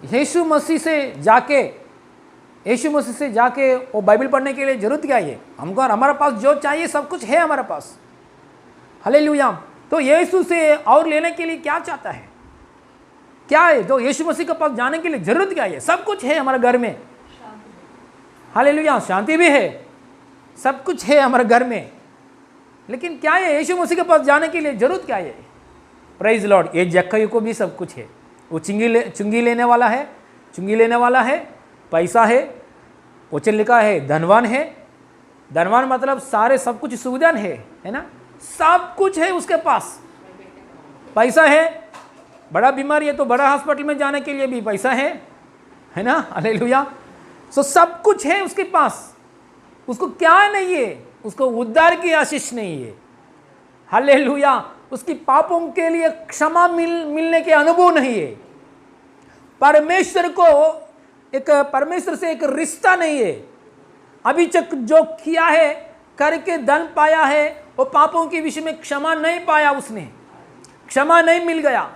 यीशु मसीह से जाके वो बाइबल पढ़ने के लिए ज़रूरत क्या है, हमको हमारा पास जो चाहिए सब कुछ है हमारे पास। हालेलुया, तो यीशु से और लेने के लिए क्या चाहता है, क्या है, तो यीशु मसीह के पास जाने के लिए ज़रूरत क्या है, सब कुछ है हमारे घर में। हालेलुया, शांति भी है, सब कुछ है हमारे घर में, लेकिन क्या है, यीशु मसीह के पास जाने के लिए ज़रूरत क्या है। प्रेज लॉर्ड, ये जक्कई को भी सब कुछ है। वो चुंगी लेने वाला है, पैसा है, वचन लिखा है धनवान है। धनवान मतलब सारे सब कुछ सुविधा है ना, सब कुछ है उसके पास, पैसा है, बड़ा बीमारी है तो बड़ा हॉस्पिटल में जाने के लिए भी पैसा है ना। हालेलुया, सो सब कुछ है उसके पास, उसको क्या नहीं है, उसको उद्धार की आशीष नहीं है। हालेलुया, उसकी पापों के लिए क्षमा मिलने के अनुभव नहीं है, परमेश्वर से एक रिश्ता नहीं है। अभी तक जो किया है, करके धन पाया है, वो पापों के विषय में क्षमा नहीं पाया, उसने क्षमा नहीं मिल गया।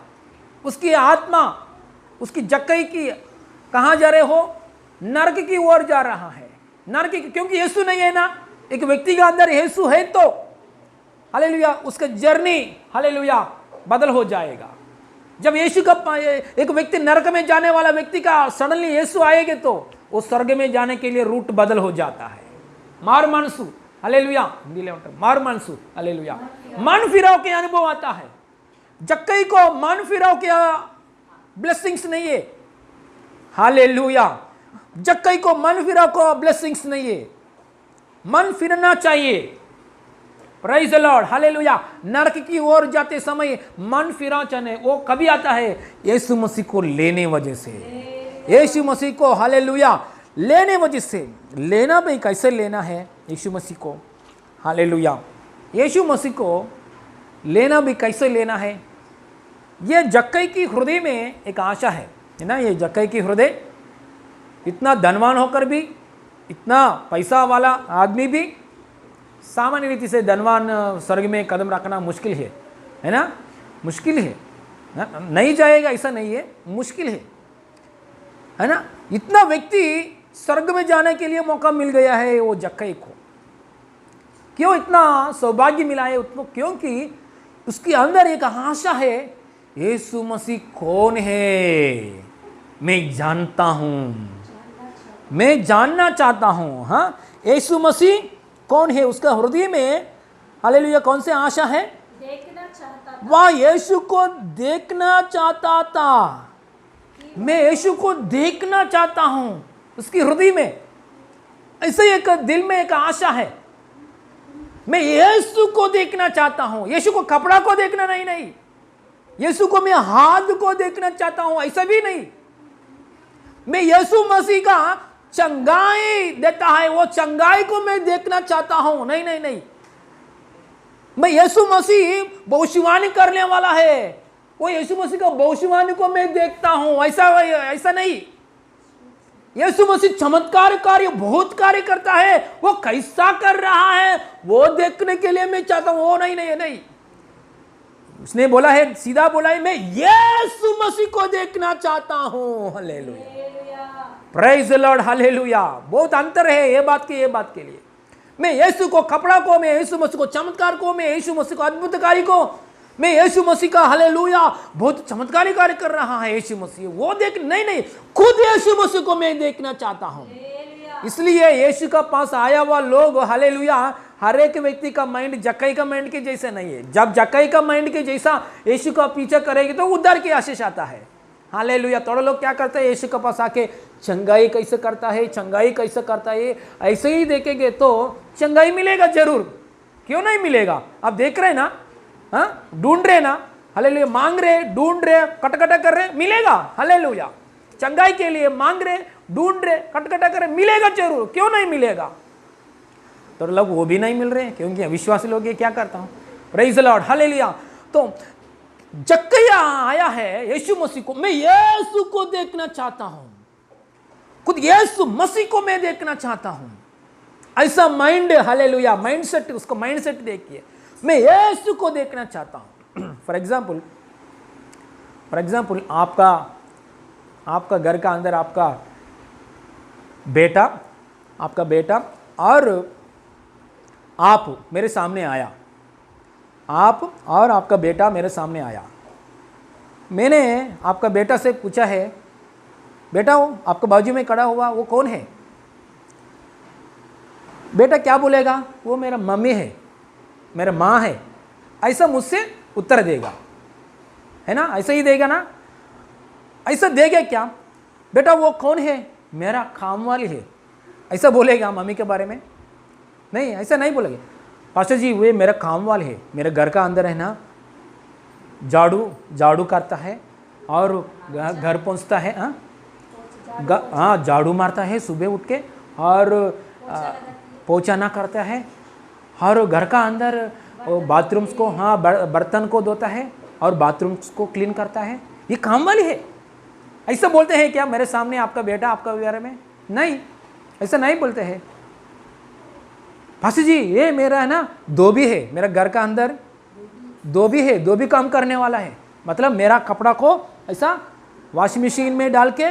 उसकी आत्मा, उसकी जक्कई की कहाँ जा रहे हो, नरक की ओर जा रहा है। नरक की, क्योंकि यीशु नहीं है ना, एक व्यक्ति के अंदर यीशु है तो हालेलुया उसका जर्नी हालेलुया बदल हो जाएगा। जब यीशु का एक व्यक्ति नरक में जाने वाला व्यक्ति का सडनली यीशु आएंगे तो वो स्वर्ग में जाने के लिए रूट बदल हो जाता है। मार मनसु हालेलुया, हिंदी में मार मनसु हालेलुया, मन फिराव के अनुभव आता है। जक्कई को मन फिराव के ब्लेसिंग्स नहीं है। हालेलुया, जक्कई को मन फिराव को ब्लेसिंग्स नहीं है। मन फिरना चाहिए। Praise the Lord, hallelujah. नरक की ओर जाते समय मन फिराव चाहिए। वो कभी आता है, यीशु मसीह को लेने वजह से। यीशु मसीह को हालेलुया लेने वजह से। लेना भी कैसे लेना है यीशु मसीह को, हालेलुया। यीशु मसीह को लेना भी कैसे लेना है। ये जक्कई की हृदय में एक आशा है ना। ये जक्कई की हृदय, इतना धनवान होकर भी, इतना पैसा वाला आदमी भी, सामान्य रीति से धनवान स्वर्ग में कदम रखना मुश्किल है ना, मुश्किल है ना? नहीं जाएगा ऐसा नहीं है, मुश्किल है ना। इतना व्यक्ति स्वर्ग में जाने के लिए मौका मिल गया है वो जक्कई को। क्यों इतना सौभाग्य मिला है उसको? क्योंकि उसके अंदर एक आशा है, यीशु मसीह कौन है मैं जानता हूं, मैं जानना चाहता हूं। हाँ, यीशु मसीह कौन है उसका हृदय में हालेलुया कौन से आशा है? देखना चाहता था। वह यीशु को देखना चाहता था। मैं यीशु को देखना चाहता हूं। उसकी हृदय में ऐसे एक दिल में एक आशा है, मैं यीशु को देखना चाहता हूं। यीशु को कपड़ा को देखना नहीं, यीशु को मैं हाथ को देखना चाहता हूं, ऐसा भी नहीं। मैं यीशु मसीह का चंगाई देता है, वो चंगाई को मैं देखना चाहता हूं। नहीं, मैं यीशु मसीह भविष्यवाणी करने वाला है, वो यीशु मसीह का भविष्यवाणी को मैं देखता हूं, ऐसा नहीं। यीशु मसीह चमत्कार कार्य बहुत कार्य करता है, वो कैसा कर रहा है वो देखने के लिए मैं चाहता हूं। वो नहीं, उसने बोला है, सीधा बोला है, मैं यीशु मसीह को देखना चाहता हूं। Hallelujah, praise the Lord, hallelujah. बहुत अंतर है ये बात के लिए। मैं यीशु को, कपड़ा को, मैं यीशु मसीह को, चमत्कार को, मैं यीशु मसीह को, अद्भुतकारी को, मैं यीशु मसीह का, हालेलुया, बहुत चमत्कारी कार्य कर रहा है यीशु मसीह, वो देख नहीं, खुद यीशु मसीह को मैं देखना चाहता हूं। इसलिए यीशु का पास आया हुआ लोग, हालेलुया, हर एक व्यक्ति का माइंड जक्कई का माइंड के जैसे नहीं है। जब जक्कई का माइंड के जैसा यीशु का पीछा करेगी तो उद्धार की आशीष आता है। हालेलुया। थोड़े लोग क्या करते हैं, यीशु के पास आके चंगाई कैसे करता है, ऐसे ही देखेंगे तो चंगाई मिलेगा जरूर, क्यों नहीं मिलेगा। आप देख रहे ना, हाँ, ढूंढ रहे ना, हालेलुया, मांग रहे, ढूंढ रहे, कटकटा कर रहे, मिलेगा। हालेलुया, चंगाई के लिए मांग रहे, ढूंढ रहे, कटकटा कर रहे, मिलेगा जरूर, क्यों नहीं मिलेगा। तो लोग वो भी नहीं मिल रहे क्योंकि अविश्वासी लोग ये क्या करता हूं। Praise the Lord, hallelujah. तो जक्कैया आया है यीशु मसीह को, मैं यीशु को देखना चाहता हूं, खुद यीशु मसीह को मैं देखना चाहता हूं। ऐसा माइंड, हालेलुया, माइंडसेट, उसको माइंडसेट देखिए, मैं यीशु को देखना चाहता हूं। फॉर एग्जाम्पल आपका घर का अंदर आपका बेटा और आप मेरे सामने आया, आप और आपका बेटा मेरे सामने आया। मैंने आपका बेटा से पूछा है, बेटा वो आपके बाजू में खड़ा हुआ वो कौन है। बेटा क्या बोलेगा, वो मेरा मम्मी है, मेरा माँ है, ऐसा मुझसे उत्तर देगा, है ना, ऐसा ही देगा ना। ऐसा देगा क्या, बेटा वो कौन है, मेरा काम वाली है, ऐसा बोलेगा मम्मी के बारे में। नहीं, ऐसा नहीं बोलेंगे। पास्टर जी वे मेरा काम वाले है, मेरे घर का अंदर है ना, झाड़ू करता है और घर पहुंचता है, हाँ, झाड़ू मारता है सुबह उठ के, और पोछा ना करता है, और घर का अंदर बाथरूम्स को, हाँ, बर्तन को धोता है और बाथरूम्स को क्लीन करता है, ये काम वाली है। ऐसा बोलते हैं क्या मेरे सामने आपका बेटा आपका बारे में? नहीं, ऐसा नहीं बोलते हैं। पास्टर जी ये मेरा है ना धोबी है, मेरा घर का अंदर धोबी है, धोबी काम करने वाला है, मतलब मेरा कपड़ा को ऐसा वॉशिंग मशीन में डाल के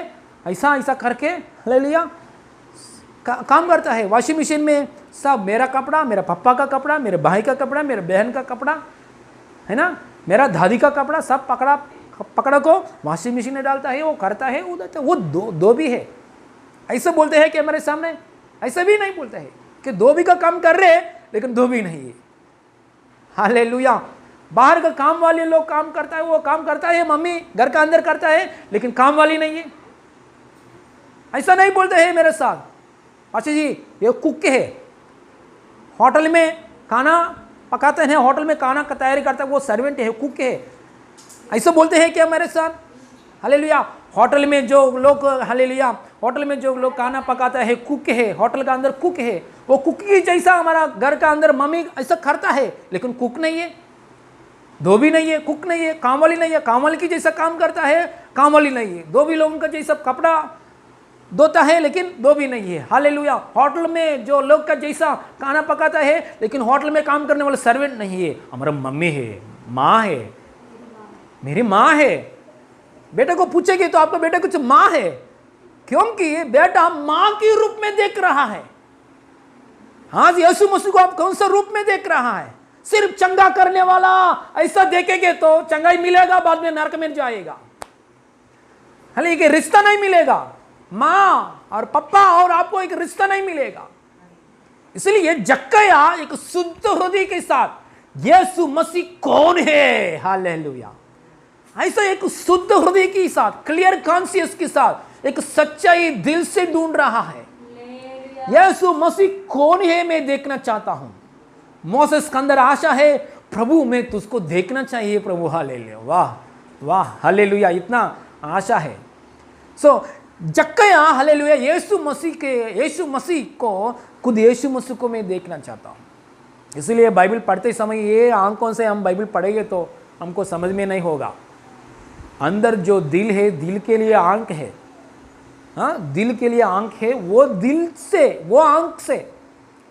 ऐसा करके ले लिया, काम करता है वॉशिंग मशीन में। सब मेरा कपड़ा, मेरा पापा का कपड़ा, मेरे भाई का कपड़ा, मेरे बहन का कपड़ा, है ना, मेरा दादी का कपड़ा, सब पकड़ा को वॉशिंग मशीन में डालता है, वो करता है, वो धोबी है। ऐसे बोलते हैं कि हमारे सामने? ऐसा भी नहीं बोलते हैं कि धोबी का काम कर रहे लेकिन धोबी नहीं है। हालेलुया। बाहर का काम वाले लोग काम करता है, वो काम करता है, मम्मी घर का अंदर करता है लेकिन काम वाली नहीं है, ऐसा नहीं बोलते हैं मेरे साथ। अच्छा जी ये कुक है, होटल में खाना पकाते हैं, होटल में खाना का तैयारी करता है, वो सर्वेंट है, कुक है, ऐसा बोलते हैं क्या मेरे साथ? हालेलुया। होटल में जो लोग, हालेलुया, होटल में जो लोग खाना पकाता है कुक है, होटल का अंदर कुक है, वो कुक की जैसा हमारा घर का अंदर मम्मी ऐसा करता है लेकिन कुक नहीं है, धोबी नहीं है, कुक नहीं है, काम वाली नहीं है, काम वाली की जैसा काम करता है, काम वाली नहीं है, धोबी लोगों का जैसा कपड़ा धोता है लेकिन धोबी नहीं है। हालेलुया। होटल में जो लोग का जैसा खाना पकाता है लेकिन होटल में काम करने वाला सर्वेंट नहीं है, हमारा मम्मी है, माँ है, मेरी माँ है। बेटे को पूछेगी तो आपका बेटा कुछ माँ है, क्योंकि बेटा माँ के रूप में देख रहा है। हाँ, यीशु मसीह को आप कौन सा रूप में देख रहा है? सिर्फ चंगा करने वाला ऐसा देखेंगे तो चंगाई मिलेगा, बाद में नरक में जाएगा, हालांकि एक रिश्ता नहीं मिलेगा, माँ और पप्पा और आपको एक रिश्ता नहीं मिलेगा। इसलिए जक्कैया एक शुद्ध हृदय के साथ यीशु मसीह कौन है, हालेलुया, ऐसा एक शुद्ध हृदय के साथ, क्लियर कॉन्शियस के साथ, एक सच्चाई दिल से ढूंढ रहा है, यीशु मसीह कौन है मैं देखना चाहता हूं। मोसेस के अंदर आशा है, प्रभु मैं तुझको देखना चाहिए प्रभु, हालेलुया, वाह वाह, हालेलुया, इतना आशा है। सो जक्कैया, हालेलुया, यीशु मसीह को, खुद यीशु मसीह को मैं देखना चाहता हूं। इसलिए बाइबल पढ़ते समय ये आंखों से हम बाइबल पढ़ेंगे तो हमको समझ में नहीं होगा। अंदर जो दिल है, दिल के लिए आंख है, हाँ, दिल के लिए आंख है, वो दिल से, वो आंख से,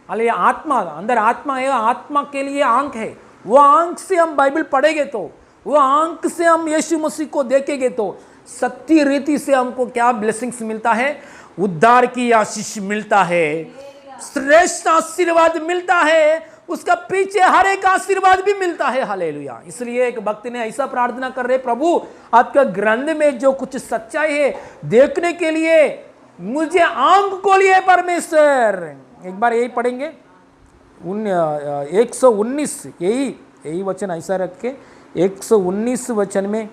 अरे आत्मा, अंदर आत्मा है, आत्मा के लिए आंख है, वो आंख से हम बाइबल पढ़ेंगे तो, वो आंख से हम यीशु मसीह को देखेंगे तो सत्य रीति से हमको क्या ब्लेसिंग्स मिलता है, उद्धार की आशीष मिलता है, श्रेष्ठ आशीर्वाद मिलता है, उसका पीछे हर एक आशीर्वाद भी मिलता है। हालेलुया। इसलिए एक भक्त ने ऐसा प्रार्थना कर रहे, प्रभु आपका ग्रंथ में जो कुछ सच्चाई है देखने के लिए मुझे आंख खोलिए परमेश्वर। एक बार यही पढ़ेंगे 119, यही वचन ऐसा रख के 119 वचन में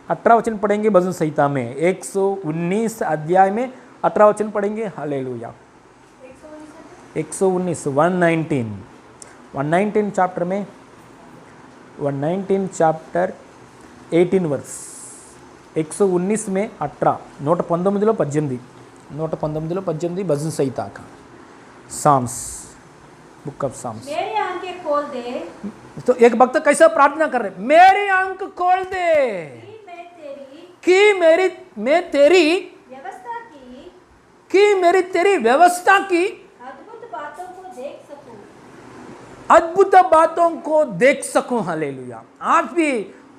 18 वचन पढ़ेंगे। भजन संहिता में 119 अध्याय में 18 वचन पढ़ेंगे। हालेलुया। 119 119 चैप्टर में 119 चैप्टर 18 वर्स 119 में 18 119 119 भजन संहिता का साम्स, बुक ऑफ साम्स। मेरी आंखें खोल दे, तो एक भक्त कैसा प्रार्थना कर रहे, मेरी आंख खोल दे मैं तेरी व्यवस्था की, कि मेरी तेरी व्यवस्था की अद्भुत बातों को देख सकूं, अद्भुत बातों को देख सकूं। हालेलुया। आज भी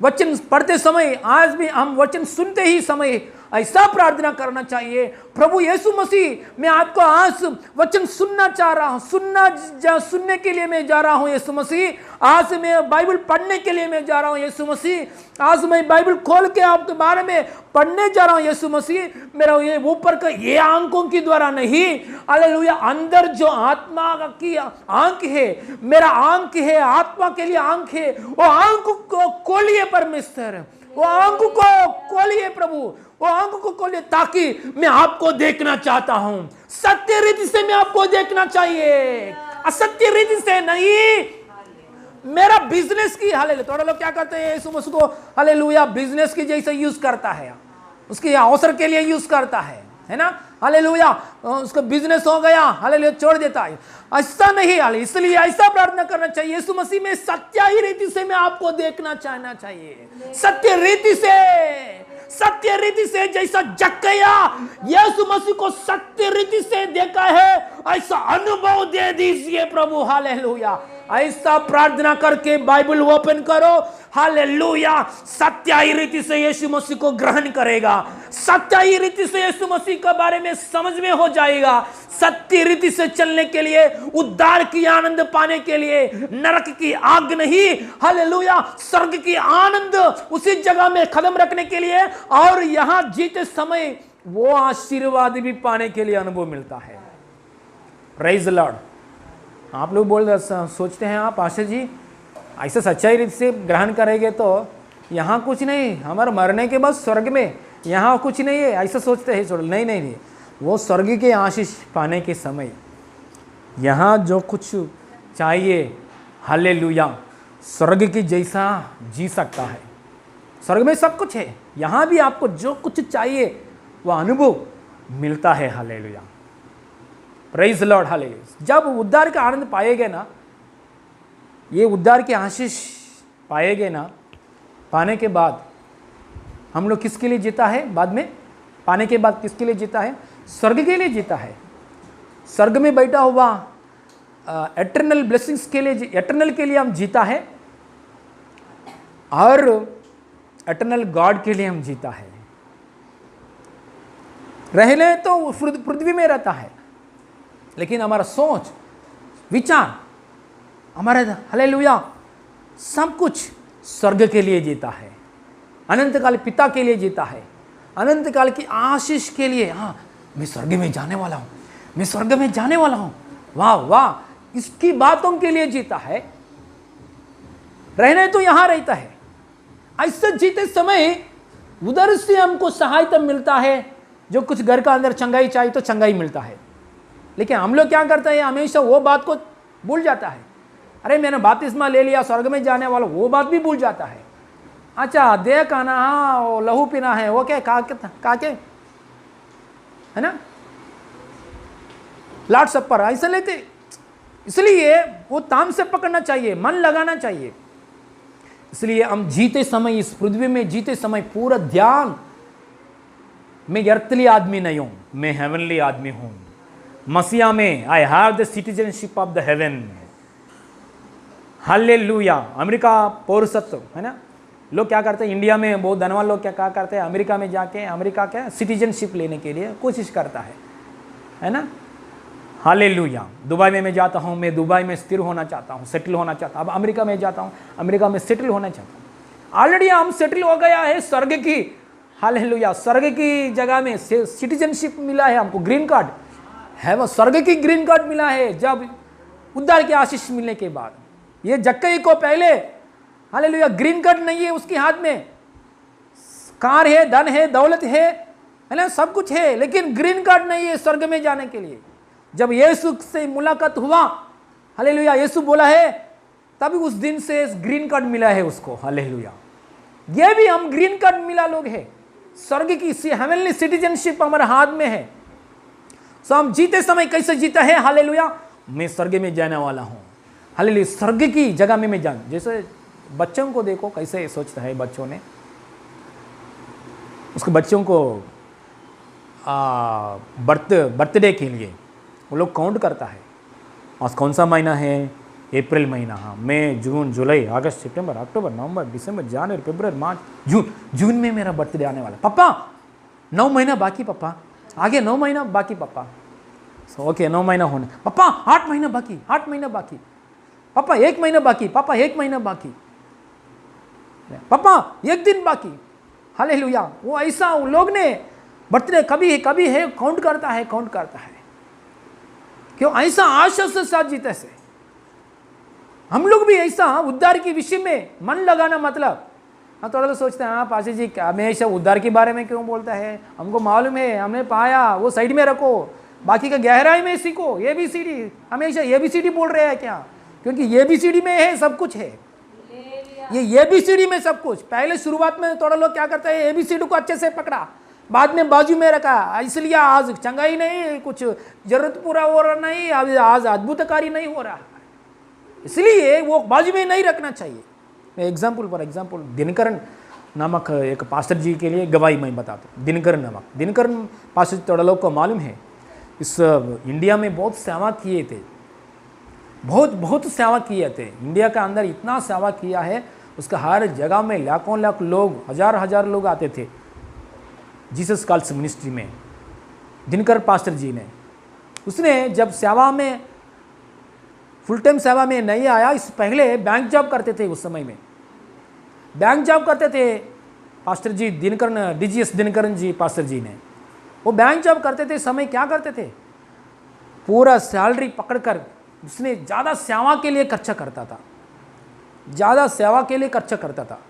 वचन पढ़ते समय, आज भी हम वचन सुनते ही समय ऐसा प्रार्थना करना चाहिए, प्रभु यीशु मसीह मैं आपको आज वचन सुनना चाह रहा हूं, सुनने के लिए मैं जा रहा हूं यीशु मसीह। आज मैं बाइबल पढ़ने के लिए मैं जा रहा हूं यीशु मसीह। आज मैं बाइबल खोल के आपके बारे में पढ़ने जा रहा हूं यीशु मसीह। मेरा ये ऊपर का ये आंखों के द्वारा नहीं, हालेलुया, अंदर जो आत्मा की आंख है, मेरा आंख है, आत्मा के लिए आंख है, वो आंख को खोलिए परमेश्वर, वो आंख को खोलिए प्रभु, वो आंख को खोलिए, ताकि मैं आपको देखना चाहता हूं। सत्य रीति से मैं आपको देखना चाहिए, असत्य रीति से नहीं। मेरा बिजनेस की, हालेलुया, थोड़ा लोग क्या करते हैं यीशु मसीह को, हालेलुया, बिजनेस की जैसे यूज करता है, उसके अवसर के लिए यूज करता है ना, हालेलुया, उसका बिजनेस हो गया, हालेलुया, छोड़ देता है। ऐसा नहीं, हाले, इसलिए ऐसा प्रार्थना करना चाहिए, यीशु मसीह में सत्य ही रीति से मैं आपको देखना चाहना चाहिए, सत्य रीति से जैसा जक्कैया यीशु मसीह को सत्य रीति से देखा है, ऐसा अनुभव दे दीजिए प्रभु। हालेलुया। ऐसा प्रार्थना करके बाइबल ओपन करो, हालेलुया। सत्य रीति से यीशु मसीह को ग्रहण करेगा, सत्य रीति से यीशु मसीह के बारे में समझ में हो जाएगा। सत्य रीति से चलने के लिए, उद्धार की आनंद पाने के लिए, नरक की आग नहीं, हालेलुया, स्वर्ग की आनंद उसी जगह में कदम रखने के लिए, और यहां जीते समय वो आशीर्वाद भी पाने के लिए अनुभव मिलता है। Praise the Lord. आप लोग सोचते हैं, आप आशा जी ऐसे सच्चाई रीति से ग्रहण करेंगे तो यहाँ कुछ नहीं, हमारे मरने के बाद स्वर्ग में यहाँ कुछ नहीं है, ऐसा सोचते हैं। नहीं, वो स्वर्ग के आशीष पाने के समय यहाँ जो कुछ चाहिए, हालेलुया, स्वर्ग की जैसा जी सकता है। स्वर्ग में सब कुछ है, यहाँ भी आपको जो कुछ चाहिए वो अनुभव मिलता है। Hallelujah, praise Lord, hallelujah. जब उद्धार का आनंद पाएंगे ना, ये उद्धार के आशीष पाएंगे ना, पाने के बाद हम लोग किसके लिए जीता है, बाद में पाने के बाद किसके लिए जीता है, स्वर्ग के लिए जीता है। स्वर्ग में बैठा हुआ एटर्नल ब्लेसिंग्स के लिए, एटर्नल के लिए हम जीता है, और एटर्नल गॉड के लिए हम जीता है। रहने तो पृथ्वी में रहता है, लेकिन हमारा सोच विचार, हमारा हालेलुया, सब कुछ स्वर्ग के लिए जीता है, अनंत काल पिता के लिए जीता है, अनंत काल की आशीष के लिए। हाँ, मैं स्वर्ग में जाने वाला हूं, मैं स्वर्ग में जाने वाला हूं, वाह वाह, इसकी बातों के लिए जीता है। रहने तो यहां रहता है। ऐसे जीते समय उधर से हमको सहायता मिलता है, जो कुछ घर का अंदर चंगाई चाहिए तो चंगाई मिलता है। लेकिन हम लोग क्या करते हैं, हमेशा वो बात को भूल जाता है। अरे मैंने बपतिस्मा ले लिया, स्वर्ग में जाने वाला, वो बात भी भूल जाता है। अच्छा, देख आना, हाँ वो लहू पीना है, वो क्या काके है ना, लाट सप्पर ऐसा लेते। इसलिए वो ताम से पकड़ना चाहिए, मन लगाना चाहिए। इसलिए हम जीते समय, इस पृथ्वी में जीते समय पूरा ध्यान, मैं अर्थली आदमी नहीं हूं, मैं हेवनली आदमी हूं। मसीहा में I have the citizenship of the heaven. Hallelujah. America पौरसत्व है ना, लोग क्या करते हैं, इंडिया में बहुत धनवान लोग क्या करते हैं, अमेरिका में जाके अमेरिका क्या सिटीजनशिप लेने के लिए कोशिश करता है ना। हालेलुया। दुबई में मैं जाता हूँ, मैं दुबई में स्थिर होना चाहता हूँ, सेटल होना चाहता हूँ। अब अमेरिका में जाता हूँ, अमेरिका में सेटल होना चाहता हूँ। ऑलरेडी हम सेटल हो गया है स्वर्ग की, हालेलुया, स्वर्ग की जगह में सिटीजनशिप मिला है हमको, ग्रीन कार्ड है, वो स्वर्ग की ग्रीन कार्ड मिला है जब उद्धार की आशीष मिलने के बाद। ये जक्कई को पहले हालेलुया ग्रीन कार्ड नहीं है उसके हाथ में, कार है, धन है, दौलत है ना, सब कुछ है, लेकिन ग्रीन कार्ड नहीं है स्वर्ग में जाने के लिए। जब यीशु से मुलाकात हुआ, हालेलुया, यीशु बोला है, तभी उस दिन से ग्रीन कार्ड मिला है उसको, हालेलुया। ये भी हम ग्रीन कार्ड मिला लोग हैं, स्वर्ग की हेवनली सिटीजनशिप हमारे हाथ में है। सो हम जीते समय कैसे जीता है, हालेलुया, मैं स्वर्ग में जाने वाला हूं, हालेलुया, स्वर्ग की जगह में मैं जान। जैसे बच्चों को देखो कैसे सोचता है, बच्चों ने उसके बच्चों को बर्थडे के लिए वो लोग काउंट करता है, आज कौन सा महीना है, अप्रैल महीना, हाँ, मई, जून, जुलाई, अगस्त, सितंबर, अक्टूबर, नवंबर, दिसंबर, जनवरी, फरवरी, मार्च, जून में मेरा बर्थडे आने वाला। पापा 9 महीना बाकी, पापा आगे 9 महीना बाकी, पापा ओके 9 महीना होने, पापा 8 महीना बाकी, 8 महीना बाकी, पापा 1 महीना बाकी, पापा 1 महीना बाकी, पापा 1 दिन बाकी, हालेलुया। वो ऐसा उन लोग ने बर्थडे कभी है काउंट करता है। क्यों? ऐसा आशा से साथ जीते से हम लोग भी ऐसा उद्धार के विषय में मन लगाना, मतलब हाँ थोड़ा तो सोचते हैं, हाँ पासी जी हमेशा उद्धार के बारे में क्यों बोलता है, हमको मालूम है, हमने पाया, वो साइड में रखो, बाकी का गहराई में सीखो। ABCD हमेशा ABCD बोल रहे हैं क्या? क्योंकि ABCD में है सब कुछ है, ये ABCD में सब कुछ। पहले शुरुआत में थोड़ा लोग क्या करते हैं, ABCD को अच्छे से पकड़ा, बाद में बाजू में रखा, इसलिए आज चंगाई नहीं, कुछ जरूरत पूरा हो रहा नहीं, आज अद्भुतकारी नहीं हो रहा, इसलिए वो बाजू में नहीं रखना चाहिए। फॉर एग्जाम्पल दिनकरण नामक एक पास्टर जी के लिए गवाही मैं बताता हूँ। दिनकरण पास्टर थोड़ा लोग को मालूम है, इस इंडिया में बहुत सेवा किए थे, बहुत सेवा किए थे। इंडिया का अंदर इतना सेवा किया है, उसका हर जगह में लाखों लोग, हजार लोग आते थे जीसस कॉल्स मिनिस्ट्री में। दिनकर पास्टर जी ने, उसने जब सेवा में फुल टाइम सेवा में नहीं आया, इस पहले बैंक जॉब करते थे, उस समय में बैंक जॉब करते थे पास्टर जी दिनकरण, DGS दिनकरण जी पास्टर जी ने। वो बैंक जॉब करते थे समय क्या करते थे, पूरा सैलरी पकड़कर उसने ज़्यादा सेवा के लिए खर्चा करता था,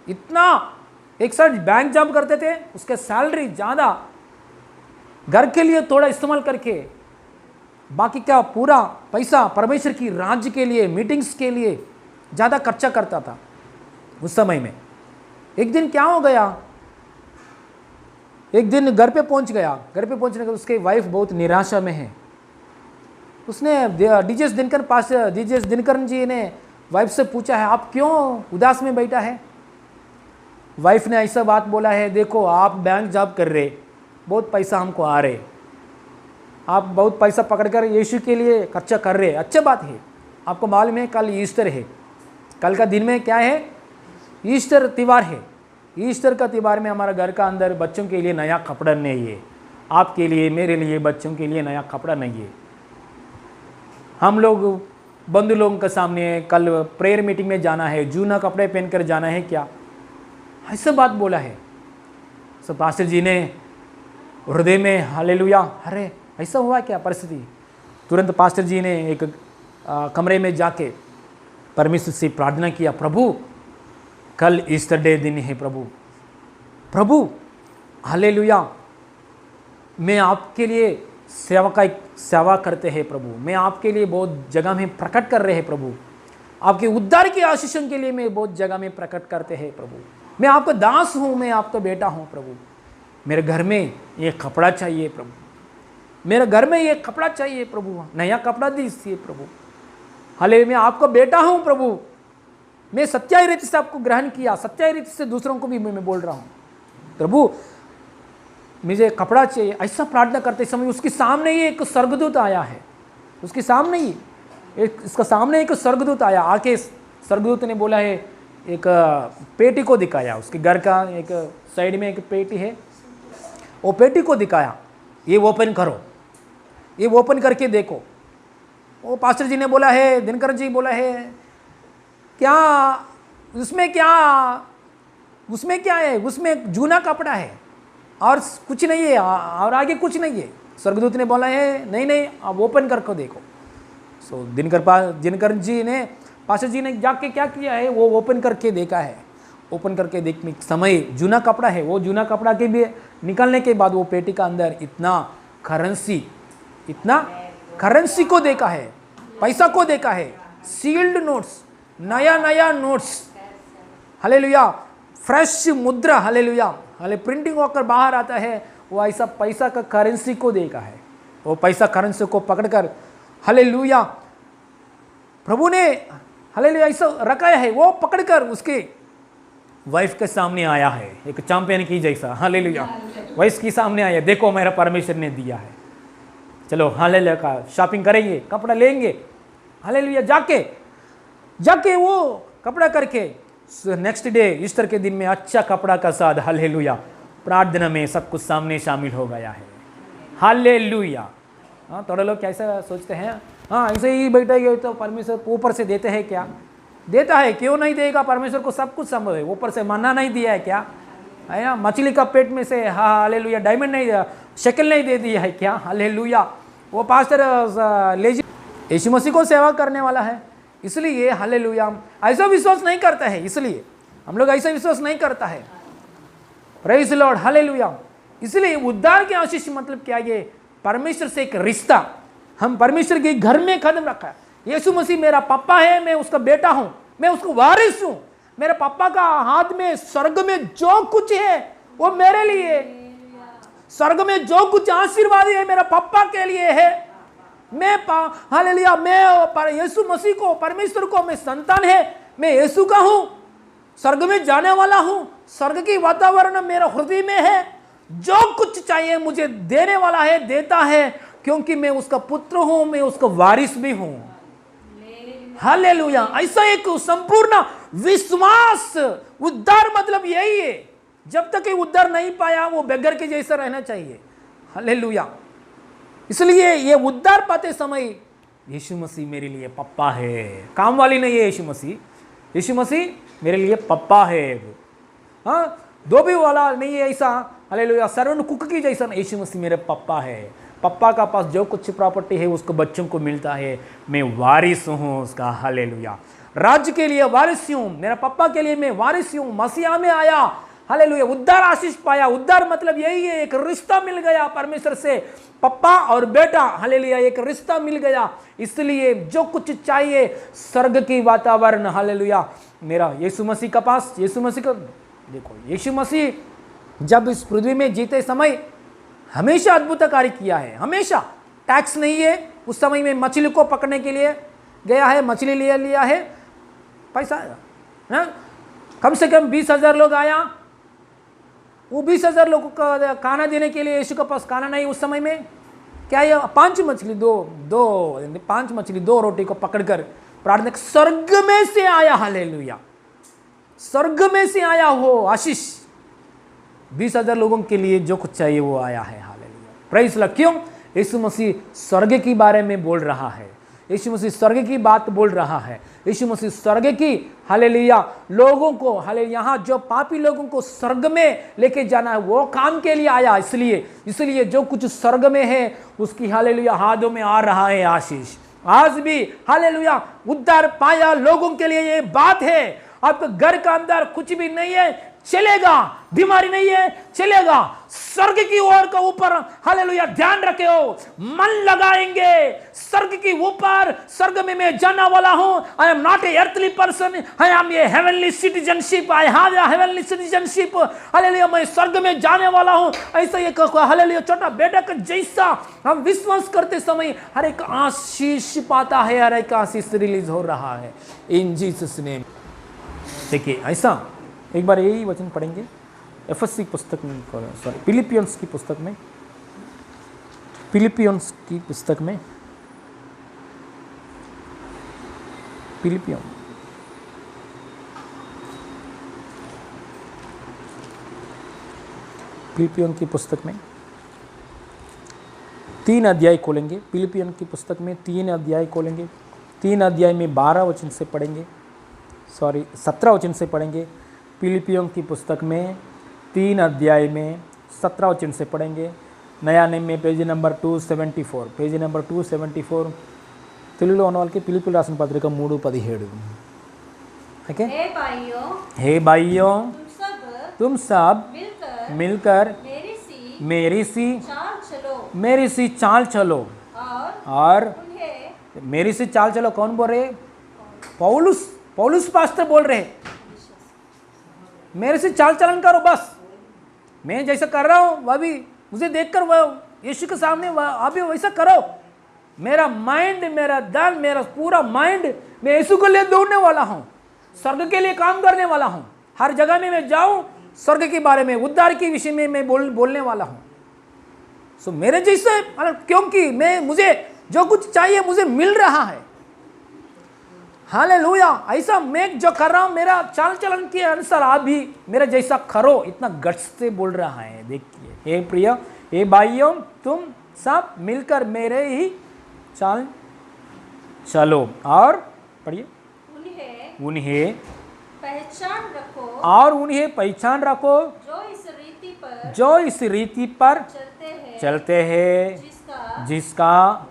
इतना एक साथ बैंक जॉब करते थे, उसके सैलरी ज़्यादा, घर के लिए थोड़ा इस्तेमाल करके बाकी क्या पूरा पैसा परमेश्वर की राज्य के लिए, मीटिंग्स के लिए ज़्यादा खर्चा करता था उस समय में। एक दिन क्या हो गया, एक दिन घर पे पहुंचने के उसके वाइफ बहुत निराशा में है। उसने DGS दिनकरण जी ने वाइफ से पूछा है, आप क्यों उदास में बैठा है? वाइफ ने ऐसा बात बोला है, देखो आप बैंक जॉब कर रहे, बहुत पैसा हमको आ रहे, आप बहुत पैसा पकड़कर यीशु के लिए खर्चा कर रहे, अच्छी बात है। आपको मालूम है कल ईस्टर है, कल का दिन में क्या है, ईस्टर त्यौहार है। ईस्टर का त्यौहार में हमारा घर का अंदर बच्चों के लिए नया कपड़ा नहीं है, आपके लिए, मेरे लिए, बच्चों के लिए नया कपड़ा नहीं है। हम लोग बंधु लोगों के सामने कल प्रेयर मीटिंग में जाना है, जूना कपड़े पहनकर जाना है क्या, ऐसा बात बोला है। सो पास्टर जी ने हृदय में हालेलुया, अरे ऐसा हुआ क्या परिस्थिति, तुरंत पास्टर जी ने एक कमरे में जाके परमेश्वर से प्रार्थना किया, प्रभु कल ईस्टर डे दिन है, प्रभु हालेलुया, मैं आपके लिए सेवा करते हैं प्रभु, मैं आपके लिए बहुत जगह में प्रकट कर रहे हैं प्रभु, आपके उद्धार की आशीषों के लिए मैं बहुत जगह में प्रकट करते हैं प्रभु, मैं आपका दास हूँ, मैं आपका बेटा हूँ प्रभु, मेरे घर में ये कपड़ा चाहिए प्रभु, मेरे घर में ये कपड़ा चाहिए प्रभु, नया कपड़ा दीजिए प्रभु, हालेलुया, मैं आपका बेटा हूं प्रभु, मैं सच्चाई रीति से आपको ग्रहण किया, सच्चाई रीति से दूसरों को भी मैं बोल रहा हूं प्रभु मुझे कपड़ा चाहिए। ऐसा प्रार्थना करते समय उसके सामने ही एक स्वर्गदूत आया है, उसके सामने ही इसका सामने एक स्वर्गदूत आया, आके स्वर्गदूत ने बोला है, एक पेटी को दिखाया, उसके घर का एक साइड में एक पेटी है, वो पेटी को दिखाया, ये ओपन करो, ये ओपन करके देखो। वो पास्टर जी ने बोला है, दिनकर जी बोला है, क्या उसमें क्या है, उसमें जूना कपड़ा है और कुछ नहीं है और आगे कुछ नहीं है। स्वर्गदूत ने बोला है नहीं आप ओपन करके देखो। सो दिनकर जी ने, पास्टर जी ने जाके क्या किया है, वो ओपन करके देखा है। ओपन करके देखने के समय जूना कपड़ा है, वो जूना कपड़ा के भी निकलने के बाद वो पेटी का अंदर इतना करेंसी को देखा है, पैसा को देखा है, सील्ड नोट्स, नया नोट्स, हालेलुया, फ्रेश मुद्रा, हालेलुया, प्रिंटिंग होकर बाहर आता है, वो ऐसा पैसा का करेंसी को देखा है। वो पैसा करेंसी को पकड़कर हालेलुया प्रभु ने हालेलुया ऐसा रखा है, वो पकड़कर उसके वाइफ के सामने आया है, एक चैंपियन की जैसा, हालेलुया वाइफ के सामने आया, देखो मेरा परमेश्वर ने दिया है, चलो हालेलुया का शॉपिंग करेंगे, कपड़ा लेंगे, हालेलुया, जाके वो कपड़ा करके नेक्स्ट डे ईस्टर के दिन में अच्छा कपड़ा का साथ, हालेलुया, प्रार्थना में सब कुछ सामने शामिल हो गया है, हालेलुया। हाँ, थोड़े लोग कैसा सोचते हैं, हाँ ऐसे ही बैठेंगे तो परमेश्वर ऊपर से देते हैं क्या? देता है, क्यों नहीं देगा? परमेश्वर को सब कुछ संभव है। ऊपर से मन्ना नहीं दिया है क्या? है ना, मछली का पेट में से हालेलुया डायमंड नहीं दिया, शक्ल नहीं दे दिया है क्या? हालेलुया। वो पास्टर लेजी यीशु मसीह को सेवा करने वाला है, इसलिए हालेलुया ऐसा विश्वास नहीं करता है, इसलिए हम लोग ऐसा विश्वास नहीं करता है। Praise Lord, hallelujah. इसलिए उद्धार की आशीष मतलब क्या? ये परमेश्वर से एक रिश्ता, हम परमेश्वर के घर में कदम रखा है। यीशु मसीह मेरा पापा है, मैं उसका बेटा हूं, मैं उसका वारिस हूं। मेरे पापा का हाथ में स्वर्ग में जो कुछ है वो मेरे लिए, स्वर्ग में जो कुछ आशीर्वाद है मेरा पापा के लिए है। मैं हालेलुया, मैं यीशु मसीह को, परमेश्वर को, मैं संतान है, मैं यीशु का हूं, स्वर्ग में जाने वाला हूं, स्वर्ग की वातावरण मेरा हृदय में है, जो कुछ चाहिए मुझे देने वाला है, देता है, क्योंकि मैं उसका पुत्र हूं, मैं उसका वारिस भी हूं। हालेलुया। ऐसा एक संपूर्ण विश्वास, उद्धार मतलब यही है। जब तक ये उद्धार नहीं पाया वो बेगर के जैसा रहना चाहिए। हालेलुया। इसलिए ये उद्धार पाते समय यीशु मसीह मेरे लिए पप्पा है, काम वाली नहीं है यीशु मसीह, यीशु मसीह मेरे लिए पप्पा है। हाँ, धोबी वाला नहीं है ऐसा, हालेलुया, सर्वेंट कुक की जैसा, यीशु मसीह मेरे पप्पा है। पप्पा का पास जो कुछ प्रॉपर्टी है उसको बच्चों को मिलता है, मैं वारिस हूँ उसका। हालेलुया। राज्य के लिए वारिस हूँ, मेरा पप्पा के लिए मैं वारिस हूँ। मसीहा में आया, हालेलुया, उद्धार आशीष पाया। उद्धार मतलब यही है, एक रिश्ता मिल गया परमेश्वर से, पप्पा और बेटा, हालेलुया, एक रिश्ता मिल गया। इसलिए जो कुछ चाहिए स्वर्ग की वातावरण, हालेलुया, मेरा यीशु मसीह का पास। यीशु मसीह का देखो, यीशु मसीह जब इस पृथ्वी में जीते समय हमेशा अद्भुत कार्य किया है, हमेशा। टैक्स नहीं है, उस समय में मछली को पकड़ने के लिए गया है, मछली ले लिया है, पैसा है, कम से कम 20,000 लोग आया, वो 20,000 लोगों को खाना देने के लिए यीशु के पास खाना नहीं उस समय में। क्या ये 5 मछली 2 रोटी को पकड़कर प्रार्थना, स्वर्ग में से आया, हालेलुया, स्वर्ग में से आया हो आशीष, 20,000 लोगों के लिए जो कुछ चाहिए वो आया है। Hallelujah, praise Lord. क्यों? यीशु मसीह स्वर्ग के बारे में बोल रहा है, यीशु मसीह स्वर्ग की बात बोल रहा है, यीशु मसीह स्वर्ग की, हालेलुया, लोगों को, हालेलुया, यहाँ जो पापी लोगों को स्वर्ग में लेके जाना है वो काम के लिए आया। इसलिए जो कुछ स्वर्ग में है उसकी, हालेलुया, हाथों में आ रहा है आशीष। आज भी हालेलुया उद्धार पाया लोगों के लिए ये बात है। आपके घर का अंदर कुछ भी नहीं है, चलेगा, बीमारी नहीं है चलेगा। स्वर्ग की ओर का ऊपर हालेलुया ध्यान रखे हो, मन लगाएंगे स्वर्ग की ऊपर। स्वर्ग में मैं जाने वाला हूं। I am not a earthly person, I am a heavenly citizenship, I have a heavenly citizenship. Hallelujah मैं स्वर्ग में जाने वाला हूं। ऐसा एक हालेलुया छोटा बेटा का जैसा हम विश्वास करते समय हर एक आशीष पाता है, हर एक आशीष रिलीज हो रहा है इन जीसस नेम। देखिए ऐसा एक बार यही वचन पढ़ेंगे एफएससी पुस्तक में, सॉरी फिलिपियंस की पुस्तक में, फिलिपियंस की पुस्तक में, फिलिपियन की पुस्तक में 3 अध्याय खोलेंगे। फिलिपियन की पुस्तक में 3 अध्याय खोलेंगे। 3 अध्याय में 12 वचन से पढ़ेंगे, सॉरी 17 वचन से पढ़ेंगे। फिलिपियों की पुस्तक में 3 अध्याय में 17 वचन से पढ़ेंगे। नया नेम में पेज नंबर 274, पेज नंबर 274 తెలుగులో ఉన్న వాళ్ళకి పిలిపిలు రాసిన పత్రిక 3:17। ఓకే, हे भाइयों तुम सब मिलकर मेरी सी चाल चलो। और मेरी सी चाल चलो कौन बोल रहे? पौलुस पास्टर बोल रहे। मेरे से चाल चलन करो, बस मैं जैसा कर रहा हूँ वह भी मुझे देखकर वह यीशु के सामने आप भी वैसा करो। मेरा माइंड, मेरा दल, मेरा पूरा माइंड मैं यीशु के लिए दौड़ने वाला हूँ, स्वर्ग के लिए काम करने वाला हूँ। हर जगह में मैं जाऊँ स्वर्ग के बारे में, उद्धार के विषय में मैं बोलने वाला हूँ। सो मेरे जैसे, क्योंकि मुझे जो कुछ चाहिए मुझे मिल रहा है। हालेलुया, ऐसा मैं जो कर रहा हूं मेरा चाल चलन के अनुसार आप भी मेरा जैसा करो, इतना गट्स से बोल रहा है। देखिए, हे प्रिय, हे भाइयों तुम सब मिलकर मेरे ही चाल चलो। और पढ़िए, उन्हें पहचान रखो, और उन्हें पहचान रखो जो इस रीति पर चलते हैं, जिसका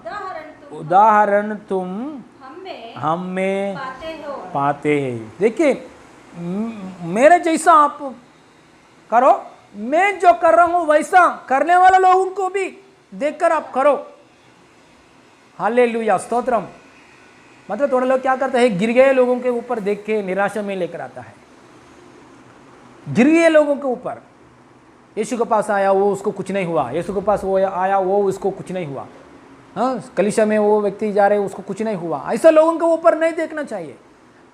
उदाहरण तुम हम में पाते हैं। देखिए, मेरे जैसा आप करो, मैं जो कर रहा हूं वैसा करने वाले लोगों को भी देखकर आप करो। हालेलुया, स्तोत्रम। मतलब थोड़े लोग क्या करते हैं, गिर गए लोगों के ऊपर देख के निराशा में लेकर आता है। गिर गए लोगों के ऊपर, यीशु के पास आया वो उसको कुछ नहीं हुआ, यीशु के पास वो आया वो उसको कुछ नहीं हुआ, हाँ कलीसिया में वो व्यक्ति जा रहे उसको कुछ नहीं हुआ, ऐसा लोगों के ऊपर नहीं देखना चाहिए।